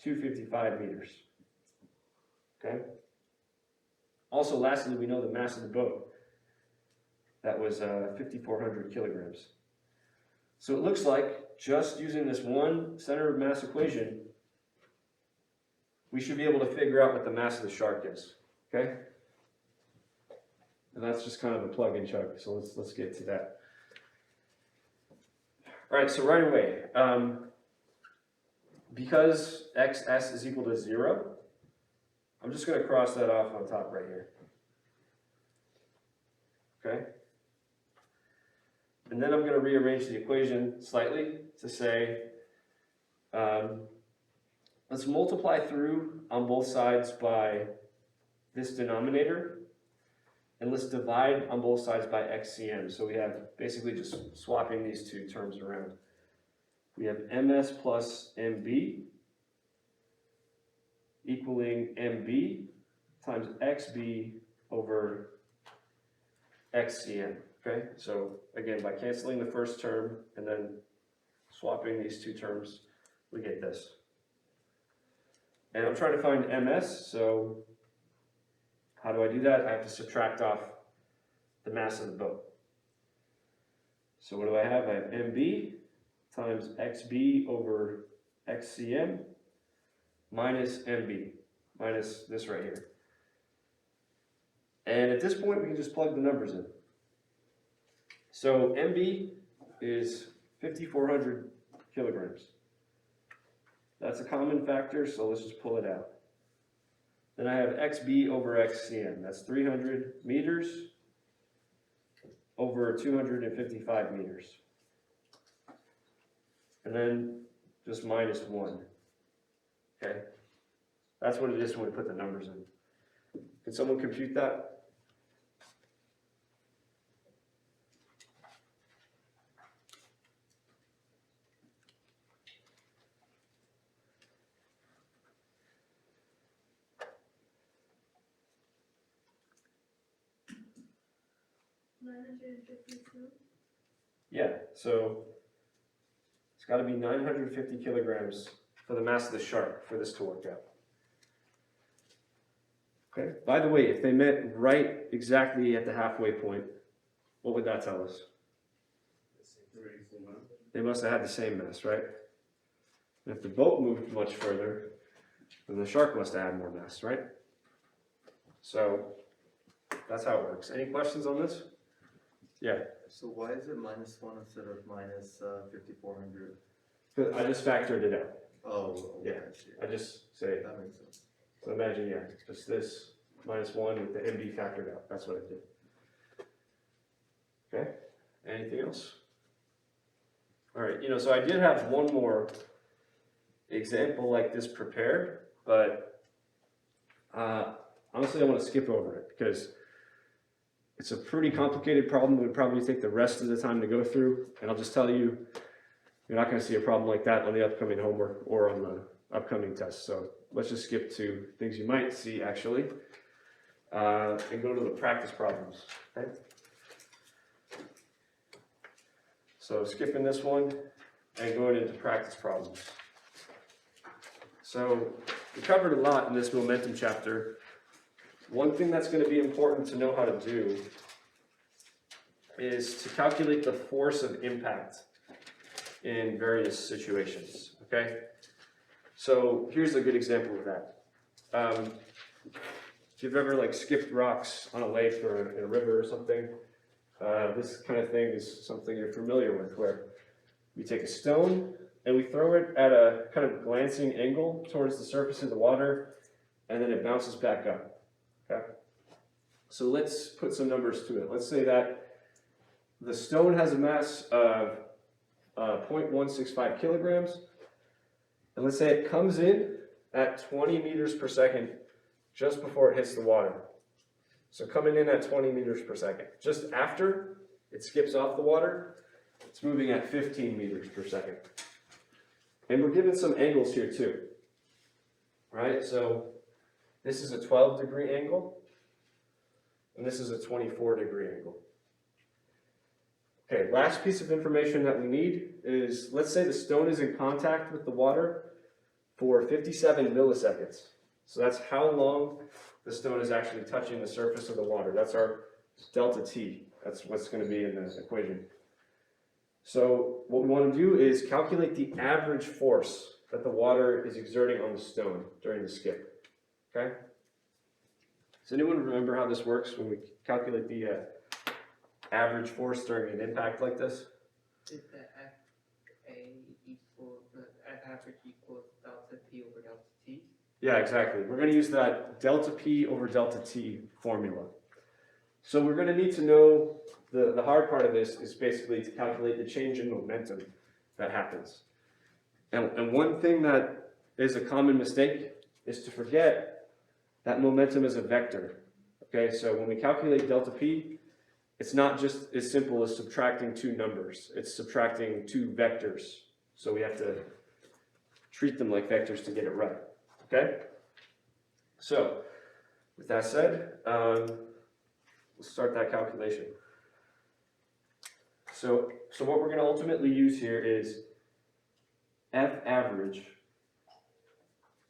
A: 255 meters. Okay? Also, lastly, we know the mass of the boat. That was 5,400 kilograms. So it looks like just using this one center of mass equation, we should be able to figure out what the mass of the shark is. Okay? And that's just kind of a plug and chug. So let's get to that. All right, so right away, because xs is equal to 0, I'm just going to cross that off on top right here. Okay? And then I'm going to rearrange the equation slightly to say, let's multiply through on both sides by this denominator, and let's divide on both sides by xcm. So we have basically just swapping these two terms around. We have ms plus mb equaling mb times xb over xcm. Okay, so again, by canceling the first term and then swapping these two terms, we get this. And I'm trying to find ms, so how do I do that? I have to subtract off the mass of the boat. So what do I have? I have mb times xb over xcm minus mb, minus this right here. And at this point, we can just plug the numbers in. So mb is 5,400 kilograms. That's a common factor, so let's just pull it out. Then I have xb over xcm. That's 300 meters over 255 meters. And then just minus 1. Okay? That's what it is when we put the numbers in. Can someone compute that? Yeah, so it's got to be 950 kilograms for the mass of the shark for this to work out. Okay. By the way, if they met right exactly at the halfway point, what would that tell us? They must have had the same mass, right? And if the boat moved much further, then the shark must have had more mass, right? So that's how it works. Any questions on this? Yeah.
B: So why is it minus 1 instead of minus 5,400?
A: Because I just factored it out.
B: Oh,
A: yeah. I just say,
B: that makes sense.
A: So imagine, yeah, just this minus 1 with the MB factored out. That's what I did. Okay. Anything else? All right. So I did have one more example like this prepared, but honestly, I want to skip over it because it's a pretty complicated problem. It would probably take the rest of the time to go through, and I'll just tell you, you're not going to see a problem like that on the upcoming homework or on the upcoming test. So let's just skip to things you might see actually, and go to the practice problems. Okay? So skipping this one and going into practice problems. So we covered a lot in this momentum chapter. One thing that's going to be important to know how to do is to calculate the force of impact in various situations, okay? So here's a good example of that. If you've ever skipped rocks on a lake or in a river or something, this kind of thing is something you're familiar with, where we take a stone and we throw it at a kind of glancing angle towards the surface of the water, and then it bounces back up. Okay? So let's put some numbers to it. Let's say that the stone has a mass of 0.165 kilograms, and let's say it comes in at 20 meters per second just before it hits the water. So coming in at 20 meters per second. Just after it skips off the water, it's moving at 15 meters per second. And we're given some angles here too, right? So this is a 12-degree angle, and this is a 24-degree angle. Okay, last piece of information that we need is, let's say the stone is in contact with the water for 57 milliseconds. So that's how long the stone is actually touching the surface of the water. That's our delta T. That's what's going to be in the equation. So what we want to do is calculate the average force that the water is exerting on the stone during the skip. Okay? Does anyone remember how this works when we calculate the average force during an impact like this?
C: Is the F average equals delta P over delta T?
A: Yeah, exactly. We're going to use that delta P over delta T formula. So we're going to need to know, the hard part of this is basically to calculate the change in momentum that happens. And one thing that is a common mistake is to forget that momentum is a vector. Okay, so when we calculate delta P, it's not just as simple as subtracting two numbers. It's subtracting two vectors. So we have to treat them like vectors to get it right. Okay? So, with that said, let's start that calculation. So what we're going to ultimately use here is F average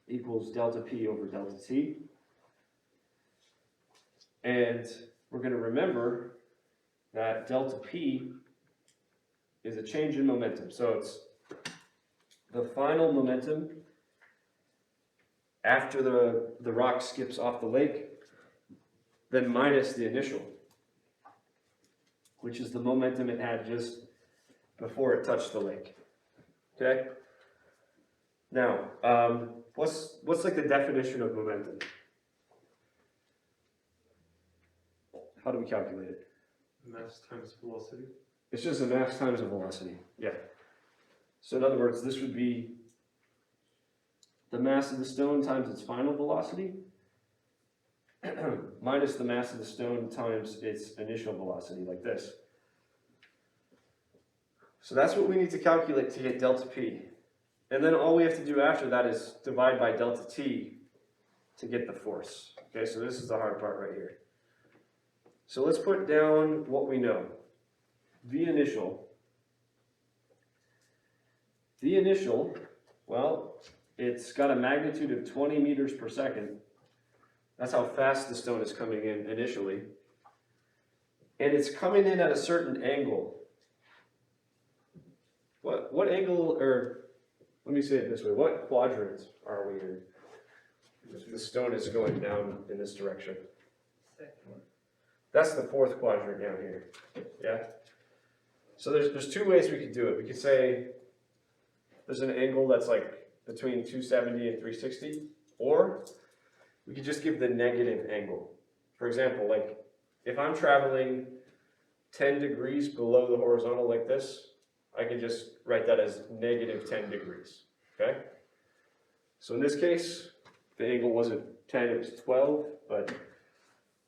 A: equals delta P over delta T. And we're going to remember that delta P is a change in momentum. So it's the final momentum after the rock skips off the lake, then minus the initial, which is the momentum it had just before it touched the lake. Okay? Now, what's like the definition of momentum? How do we calculate it?
D: Mass times velocity.
A: It's just a mass times a velocity. Yeah. So in other words, this would be the mass of the stone times its final velocity minus the mass of the stone times its initial velocity, like this. So that's what we need to calculate to get delta P. And then all we have to do after that is divide by delta T to get the force. Okay, so this is the hard part right here. So let's put down what we know. V initial. V initial, well, it's got a magnitude of 20 meters per second. That's how fast the stone is coming in initially. And it's coming in at a certain angle. What angle, or let me say it this way, what quadrant are we in? The stone is going down in this direction.
C: Second.
A: That's the fourth quadrant down here. Yeah? So there's two ways we could do it. We could say there's an angle that's like between 270 and 360, or we could just give the negative angle. For example, like if I'm traveling 10 degrees below the horizontal like this, I can just write that as negative 10 degrees, okay? So in this case, the angle wasn't 10, it was 12, but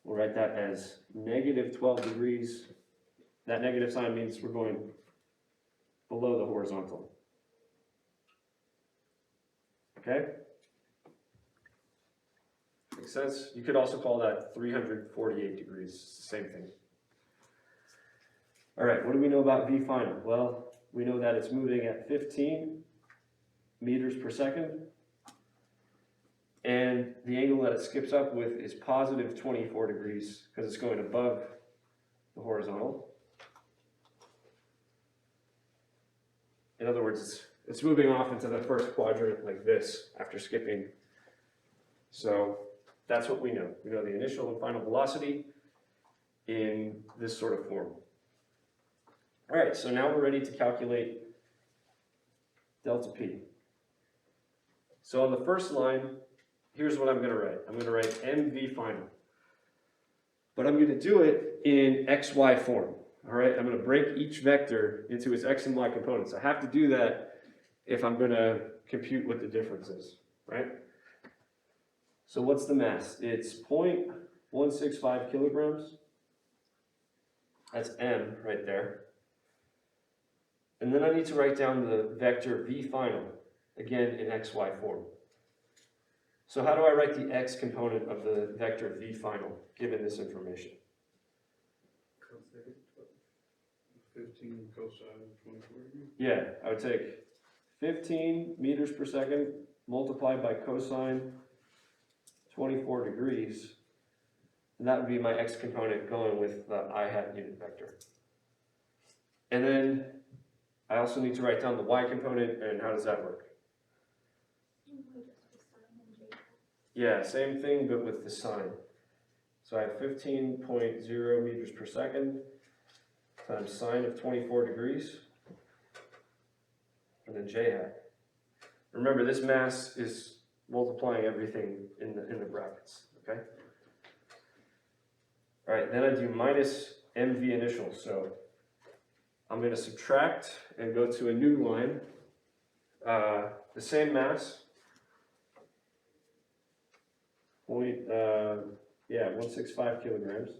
A: we'll write that as negative 12 degrees. That negative sign means we're going below the horizontal. Okay? Makes sense? You could also call that 348 degrees, it's the same thing. All right, what do we know about V final? Well, we know that it's moving at 15 meters per second, and the angle that it skips up with is positive 24 degrees because it's going above the horizontal. In other words, it's moving off into the first quadrant like this after skipping. So that's what we know. We know the initial and final velocity in this sort of form. All right, so now we're ready to calculate delta P. So on the first line, here's what I'm going to write. I'm going to write mv final. But I'm going to do it in xy form. All right, I'm going to break each vector into its x and y components. I have to do that if I'm going to compute what the difference is, right? So what's the mass? It's 0.165 kilograms. That's m right there. And then I need to write down the vector v final, again in xy form. So how do I write the x component of the vector v final, given this information?
D: 15 cosine of 24 degrees.
A: Yeah, I would take 15 meters per second multiplied by cosine 24 degrees, and that would be my x component going with the I hat unit vector. And then I also need to write down the y component, and how does that work? Yeah, same thing, but with the sign. So I have 15.0 meters per second times sine of 24 degrees, and then j hat. Remember, this mass is multiplying everything in the brackets, okay? All right, then I do minus mv initial, so I'm going to subtract and go to a new line. The same mass, 165 kilograms.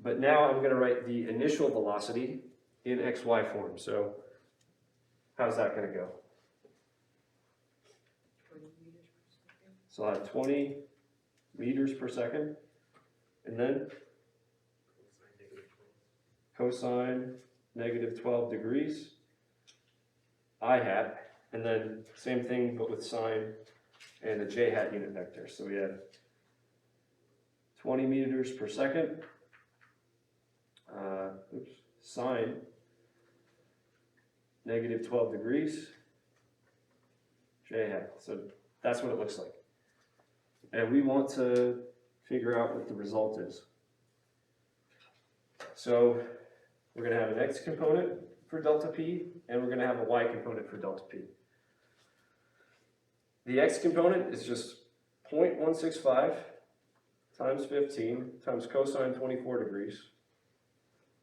A: But now I'm going to write the initial velocity in xy form. So how's that going to go?
C: 20 meters per second.
A: So I have 20 meters per second, and then cosine negative 12 degrees, I hat, and then same thing but with sine and a j hat unit vector. So we have 20 meters per second, sine negative 12 degrees, j hat. So that's what it looks like. And we want to figure out what the result is. So we're going to have an x component for delta p, and we're going to have a y component for delta p. The x component is just 0.165 times 15 times cosine 24 degrees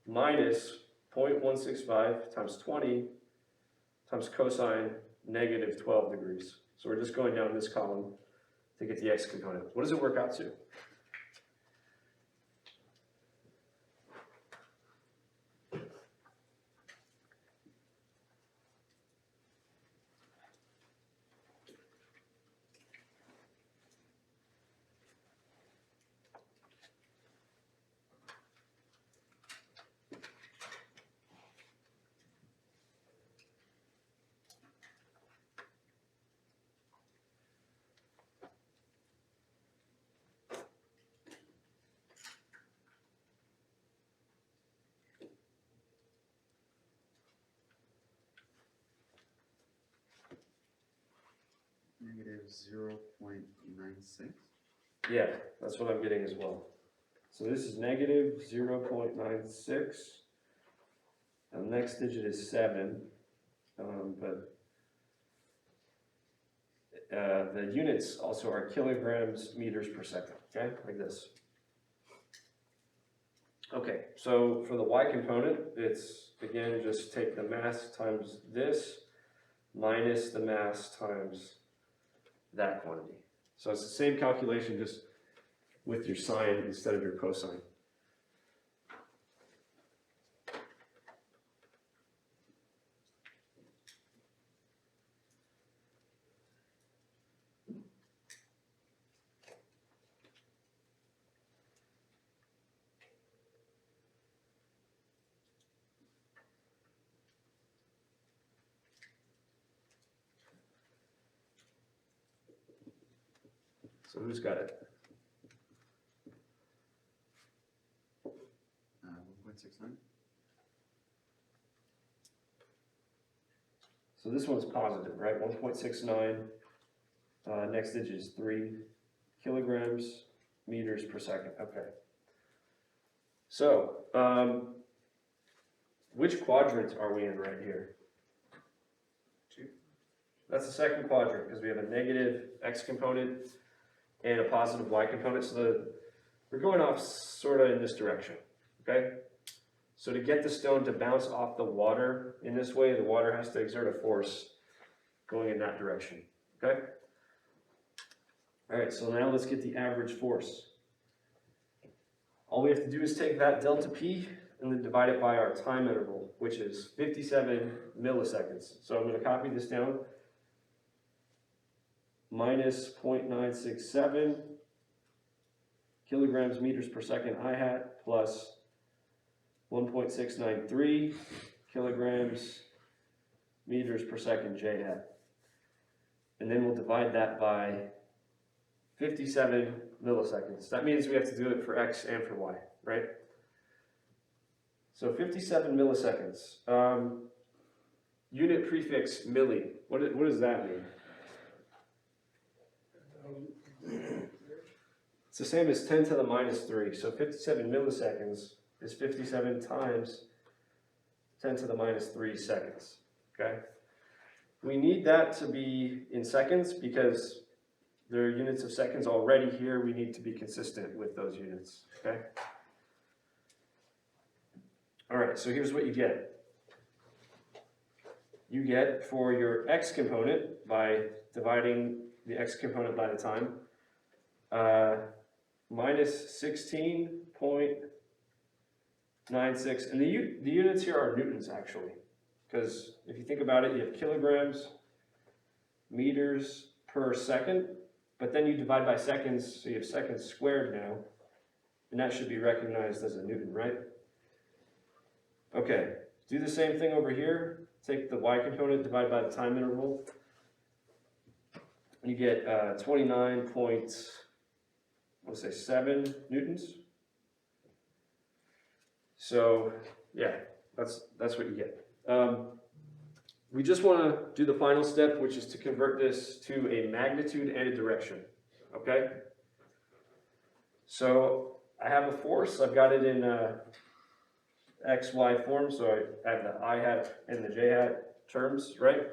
A: minus 0.165 times 20 times cosine negative 12 degrees. So we're just going down this column to get the x component. What does it work out to?
E: Negative 0.96.
A: Yeah, that's what I'm getting as well. So this is negative 0.96. The next digit is 7, but the units also are kilograms meters per second, okay, like this. Okay, so for the y component, it's, again, just take the mass times this minus the mass times that quantity. So it's the same calculation, just with your sine instead of your cosine. So who's got it?
E: 1.69.
A: So this one's positive, right? 1.69. Next digit is 3 kilograms meters per second. Okay. So, which quadrant are we in right here?
C: 2.
A: That's the second quadrant because we have a negative x component and a positive y component. So we're going off sort of in this direction, okay? So to get the stone to bounce off the water in this way, the water has to exert a force going in that direction, okay? All right, so now let's get the average force. All we have to do is take that delta P and then divide it by our time interval, which is 57 milliseconds. So I'm going to copy this down. Minus 0.967 kilograms meters per second I hat plus 1.693 kilograms meters per second J hat. And then we'll divide that by 57 milliseconds. That means we have to do it for X and for Y, right? So 57 milliseconds. Unit prefix milli. What does that mean? It's the same as 10 to the minus 3. So 57 milliseconds is 57 times 10 to the minus 3 seconds. Okay? We need that to be in seconds because there are units of seconds already here. We need to be consistent with those units. Okay? All right, so here's what you get. You get for your x component by dividing the x component by the time, minus 16.96, and the units here are newtons actually, because if you think about it, you have kilograms, meters per second, but then you divide by seconds, so you have seconds squared now, and that should be recognized as a newton, right? Okay, do the same thing over here. Take the y component, divide by the time interval. You get 29.7 newtons. So yeah, that's what you get. We just want to do the final step, which is to convert this to a magnitude and a direction. Okay. So I have a force. I've got it in x, y form. So I have the I hat and the j hat terms, right?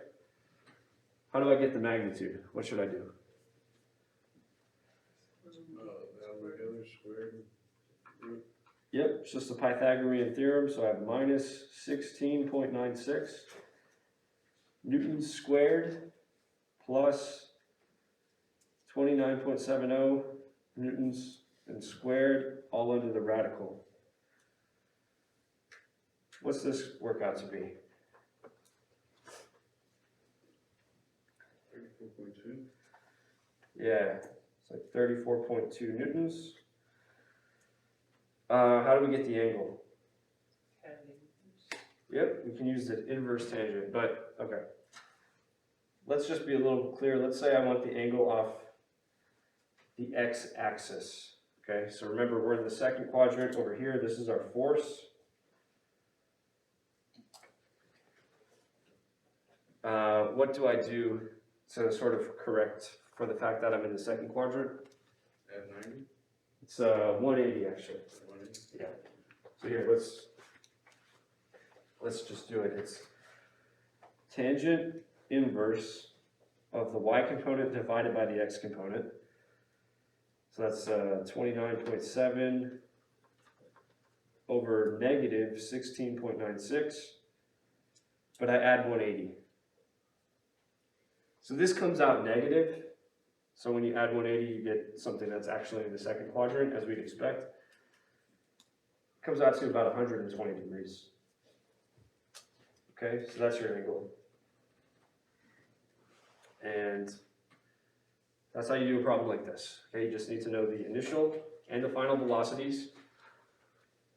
A: How do I get the magnitude? What should I do?
D: Altogether squared.
A: Yep, it's just the Pythagorean Theorem. So I have minus 16.96 newtons squared plus 29.70 newtons and squared, all under the radical. What's this work out to be?
D: 34.2.
A: Yeah, it's like 34.2 newtons. How do we get the angle? Yep, we can use the inverse tangent, but okay. Let's just be a little clear. Let's say I want the angle off the x-axis. Okay, so remember we're in the second quadrant over here. This is our force. What do I do to sort of correct for the fact that I'm in the second quadrant?
D: Add 90.
A: It's 180 actually.
D: 180.
A: Yeah. So here, let's just do it. It's tangent inverse of the y component divided by the x component. So that's 29.7 over negative 16.96. But I add 180. So this comes out negative. So when you add 180, you get something that's actually in the second quadrant, as we'd expect. It comes out to about 120 degrees. Okay, so that's your angle. And that's how you do a problem like this. Okay, you just need to know the initial and the final velocities.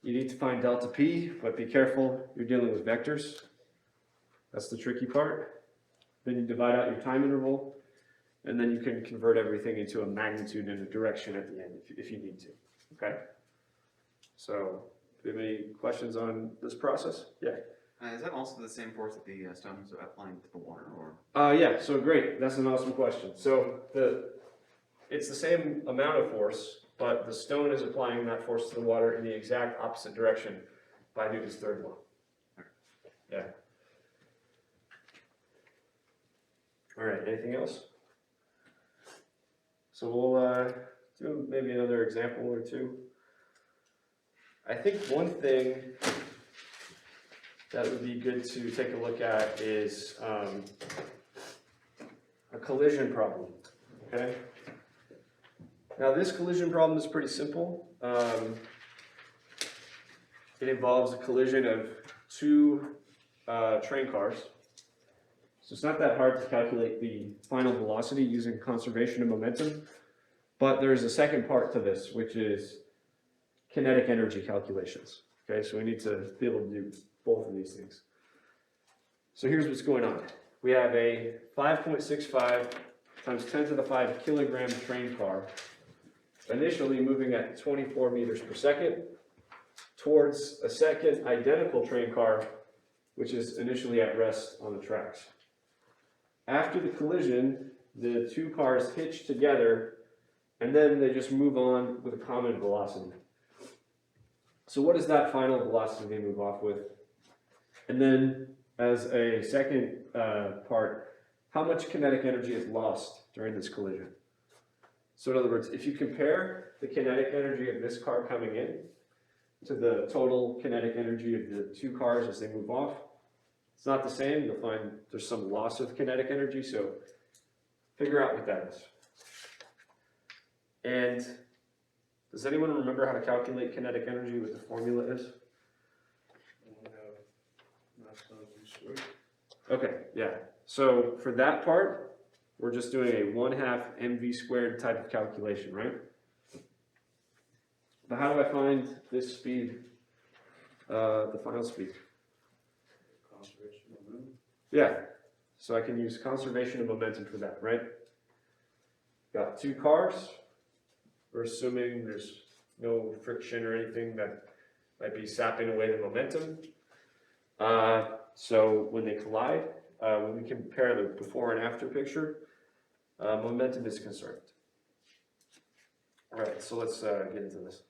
A: You need to find delta P, but be careful, you're dealing with vectors. That's the tricky part. Then you divide out your time interval, and then you can convert everything into a magnitude and a direction at the end if you need to. Okay? So, do you have any questions on this process? Yeah.
E: Is that also the same force that the stone is applying to the water, or?
A: Yeah, so great. That's an awesome question. So, it's the same amount of force, but the stone is applying that force to the water in the exact opposite direction by Newton's third law. Yeah. All right, anything else? So we'll do maybe another example or two. I think one thing that would be good to take a look at is a collision problem, okay? Now this collision problem is pretty simple. It involves a collision of two train cars. So it's not that hard to calculate the final velocity using conservation of momentum, but there's a second part to this, which is kinetic energy calculations. Okay, so we need to be able to do both of these things. So here's what's going on. We have a 5.65 times 10 to the 5 kilogram train car, initially moving at 24 meters per second, towards a second identical train car, which is initially at rest on the tracks. After the collision, the two cars hitch together, and then they just move on with a common velocity. So what is that final velocity they move off with? And then, as a second part, how much kinetic energy is lost during this collision? So in other words, if you compare the kinetic energy of this car coming in to the total kinetic energy of the two cars as they move off, it's not the same. You'll find there's some loss of kinetic energy, so figure out what that is. And does anyone remember how to calculate kinetic energy, what the formula is?
D: We have mass times v squared.
A: Okay, yeah. So for that part, we're just doing a 1/2 mv squared type of calculation, right? But how do I find this speed, the final speed?
D: Conservation of momentum.
A: Yeah, so I can use conservation of momentum for that, right? Got two cars. We're assuming there's no friction or anything that might be sapping away the momentum. So when they collide, when we compare the before and after picture, momentum is conserved. All right, so let's get into this.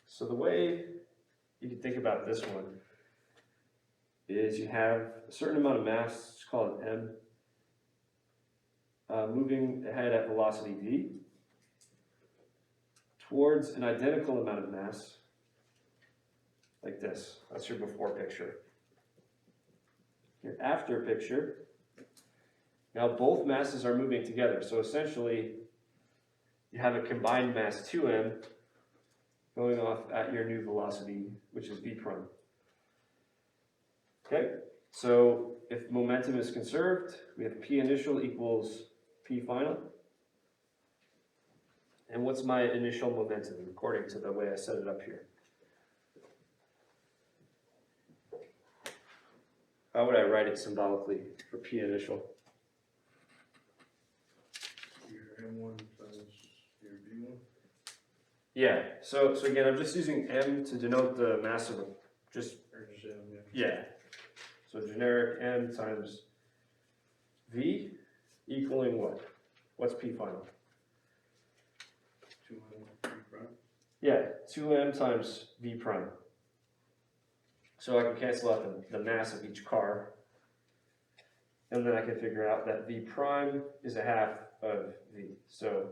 A: So the way you can think about this one is you have a certain amount of mass, let's call it m, moving ahead at velocity v towards an identical amount of mass, like this. That's your before picture. Your after picture, now both masses are moving together, so essentially you have a combined mass 2m going off at your new velocity, which is v prime. Okay, so if momentum is conserved, we have p initial equals p final. And what's my initial momentum according to the way I set it up here? How would I write it symbolically for p initial?
D: Your M1 times your V1.
A: Yeah, so again, I'm just using m to denote the mass of just,
D: Or just M, yeah.
A: yeah. So generic m times v equaling what? What's p final?
D: 2M V prime.
A: Yeah, 2m times v prime. So I can cancel out the mass of each car. And then I can figure out that v prime is a half of v. So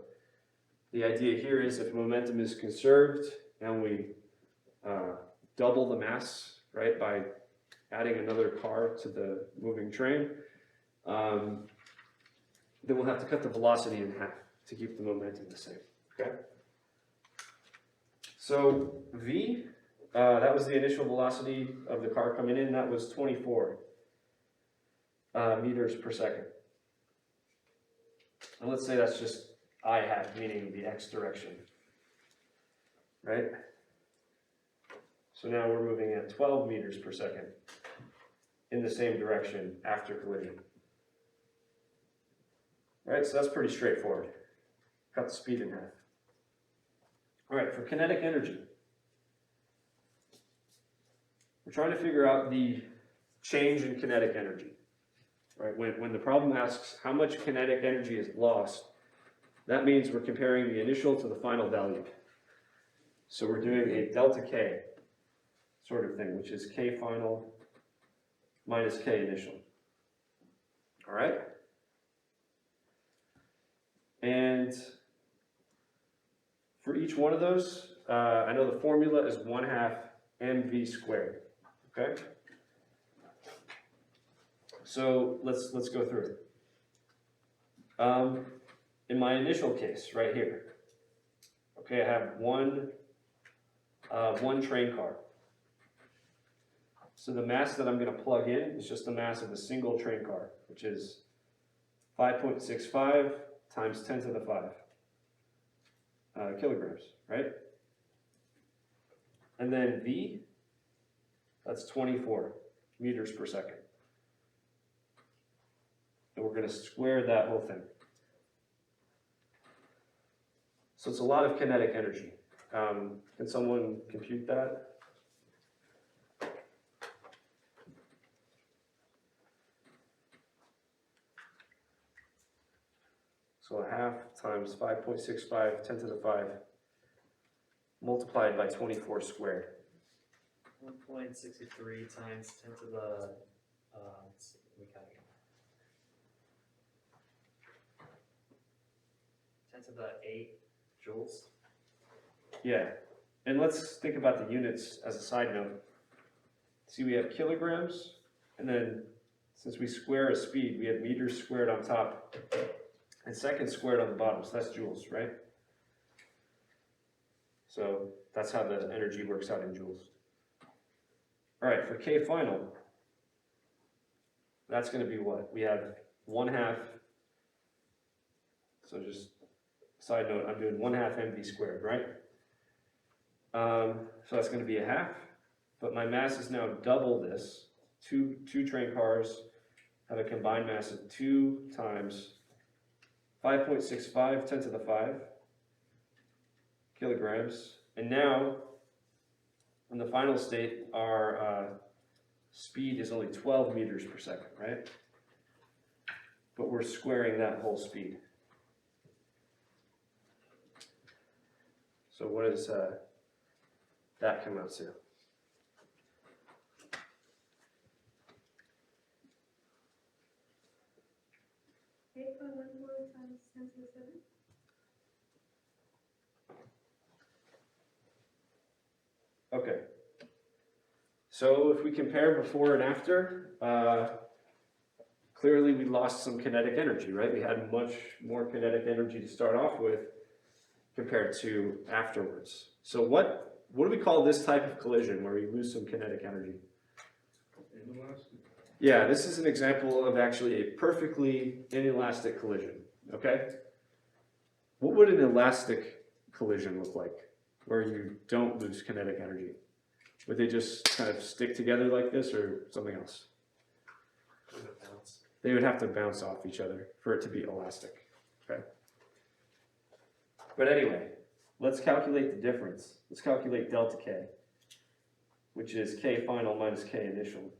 A: the idea here is if momentum is conserved and we double the mass, right, by adding another car to the moving train, then we'll have to cut the velocity in half to keep the momentum the same, okay? So v, that was the initial velocity of the car coming in, that was 24 meters per second. And let's say that's just I hat, meaning the x direction, right? So now we're moving at 12 meters per second in the same direction after collision. Right, so that's pretty straightforward. Cut the speed in half. All right, for kinetic energy, we're trying to figure out the change in kinetic energy. Right, when the problem asks how much kinetic energy is lost, that means we're comparing the initial to the final value. So we're doing a delta K sort of thing, which is K final minus K initial. All right? And for each one of those, I know the formula is 1/2 mv squared, okay? So let's go through it. In my initial case, right here, okay, I have one train car. So the mass that I'm going to plug in is just the mass of a single train car, which is 5.65 times 10 to the 5 kilograms, right? And then V, that's 24 meters per second. And we're going to square that whole thing. So it's a lot of kinetic energy. Can someone compute that? So a half times 5.65, 10 to the 5, multiplied by 24 squared.
B: 1.63 times 10 to the, let's see, we count again. 10 to the 8 joules.
A: Yeah, and let's think about the units as a side note. See, we have kilograms, and then since we square a speed, we have meters squared on top, and seconds squared on the bottom, so that's joules, right? So that's how the energy works out in joules. All right, for K final, that's going to be what? We have 1/2, so just side note, I'm doing 1/2 mv squared, right? So that's going to be a half, but my mass is now double this. Two train cars have a combined mass of 2 times 5.65 10 to the 5 kilograms. And now, in the final state, our speed is only 12 meters per second, right? But we're squaring that whole speed. So what does that come out to?
F: Times 10 to the 7.
A: Okay. So if we compare before and after, clearly we lost some kinetic energy, right? We had much more kinetic energy to start off with compared to afterwards. So what do we call this type of collision where we lose some kinetic energy?
D: Inelastic.
A: Yeah, this is an example of actually a perfectly inelastic collision, okay? What would an elastic collision look like where you don't lose kinetic energy? Would they just kind of stick together like this or something else? They would have to bounce off each other for it to be elastic, okay? But anyway, let's calculate the difference. Let's calculate delta K, which is K final minus K initial.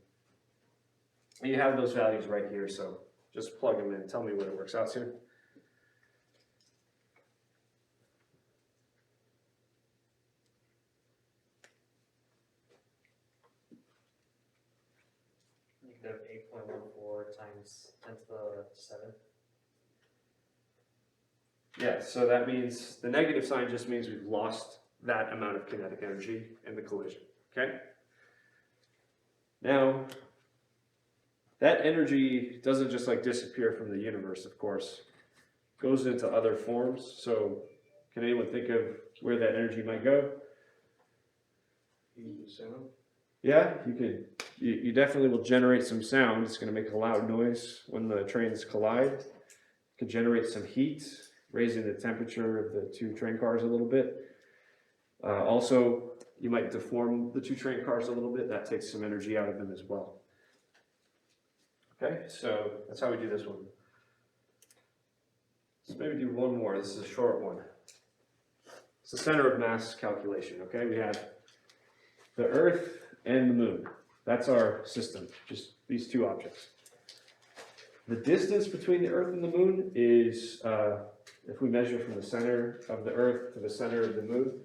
A: And you have those values right here, so just plug them in. Tell me what it works out to.
B: Negative 8.14 times 10 to the 7.
A: Yeah, so that means the negative sign just means we've lost that amount of kinetic energy in the collision, okay? Now, that energy doesn't just like disappear from the universe, of course. It goes into other forms. So can anyone think of where that energy might go?
D: Sound.
A: Yeah, you definitely will generate some sound. It's going to make a loud noise when the trains collide. It could generate some heat, raising the temperature of the two train cars a little bit. Also, you might deform the two train cars a little bit. That takes some energy out of them as well. Okay, so that's how we do this one. Let's maybe do one more. This is a short one. It's the center of mass calculation, okay? We have the Earth and the Moon. That's our system, just these two objects. The distance between the Earth and the Moon is, if we measure from the center of the Earth to the center of the Moon,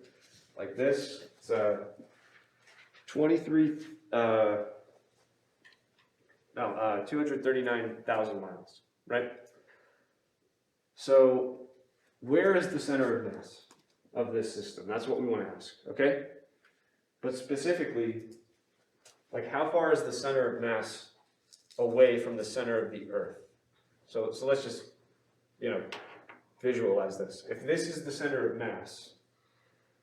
A: like this, it's 239,000 miles, right? So where is the center of mass of this system? That's what we want to ask, okay? But specifically, like how far is the center of mass away from the center of the Earth. So let's just, visualize this. If this is the center of mass,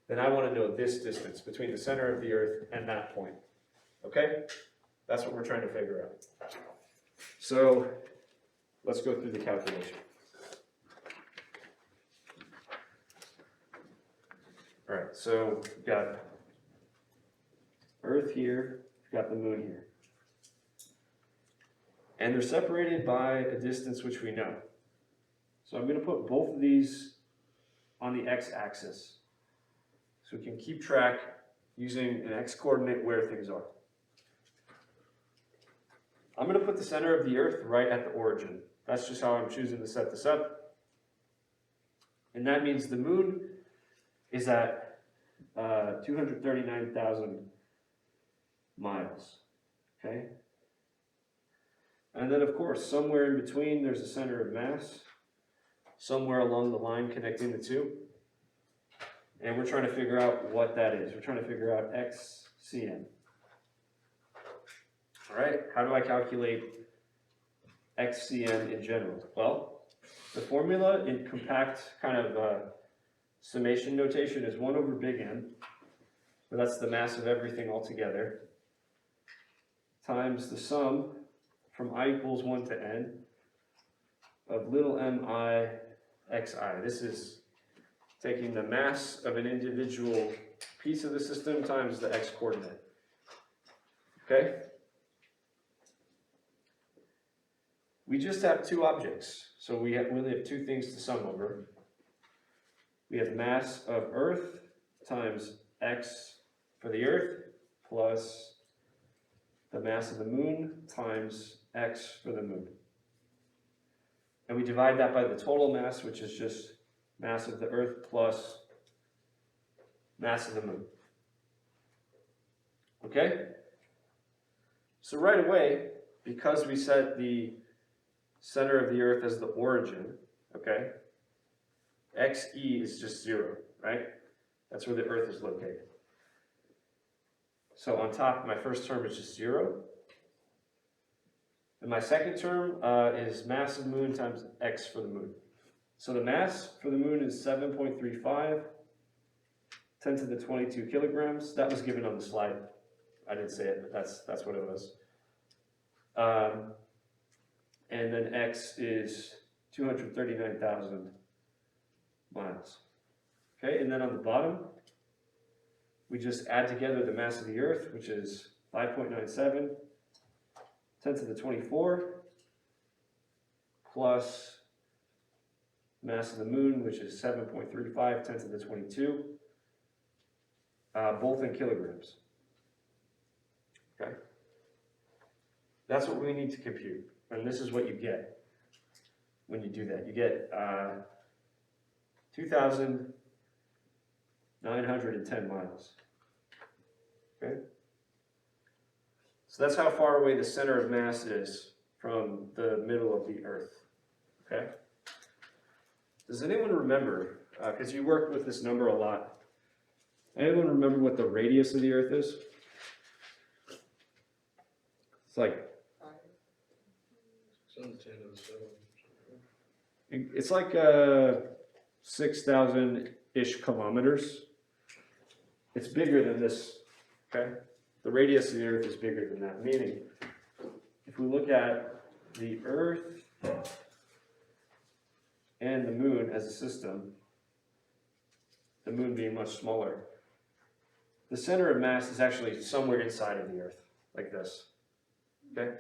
A: then I want to know this distance between the center of the Earth and that point. Okay? That's what we're trying to figure out. So let's go through the calculation. All right, so we've got Earth here, we've got the moon here. And they're separated by a distance which we know. So I'm going to put both of these on the x-axis so we can keep track using an x-coordinate where things are. I'm going to put the center of the Earth right at the origin. That's just how I'm choosing to set this up. And that means the moon is at 239,000 miles. Okay? And then, of course, somewhere in between, there's a center of mass. Somewhere along the line connecting the two. And we're trying to figure out what that is. We're trying to figure out xcm. All right, how do I calculate xcm in general? Well, the formula in compact kind of summation notation is 1 over big M, so that's the mass of everything altogether, times the sum from I equals 1 to n of little mi xi. This is taking the mass of an individual piece of the system times the x-coordinate. Okay? We just have two objects, so we only have two things to sum over. We have mass of Earth times x for the Earth plus the mass of the moon times x for the moon. And we divide that by the total mass, which is just mass of the Earth plus mass of the moon. Okay? So right away, because we set the center of the Earth as the origin, okay, xe is just 0, right? That's where the Earth is located. So on top, my first term is just 0. And my second term is mass of the moon times x for the moon. So the mass for the moon is 7.35, 10 to the 22 kilograms. That was given on the slide. I didn't say it, but that's what it was. And then x is 239,000 miles. Okay, and then on the bottom, we just add together the mass of the Earth, which is 5.97, 10 to the 24, plus mass of the moon, which is 7.35, 10 to the 22, both in kilograms. Okay? That's what we need to compute, and this is what you get when you do that. You get 2,910 miles. Okay? So that's how far away the center of mass is from the middle of the Earth. Okay? Does anyone remember, because you worked with this number a lot, anyone remember what the radius of the Earth is? It's like, it's like 6,000-ish kilometers. It's bigger than this, okay? The radius of the Earth is bigger than that, meaning if we look at the Earth and the moon as a system, the moon being much smaller, the center of mass is actually somewhere inside of the Earth, like this, okay?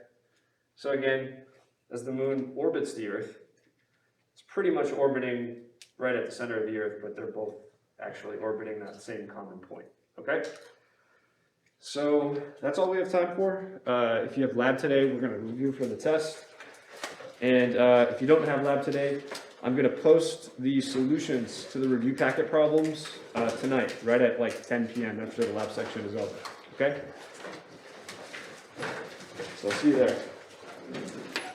A: So again, as the moon orbits the Earth, it's pretty much orbiting right at the center of the Earth, but they're both actually orbiting that same common point, okay? So that's all we have time for. If you have lab today, we're going to review for the test. And if you don't have lab today, I'm going to post the solutions to the review packet problems tonight, right at like 10 p.m. after the lab section is over, okay? So I'll see you there.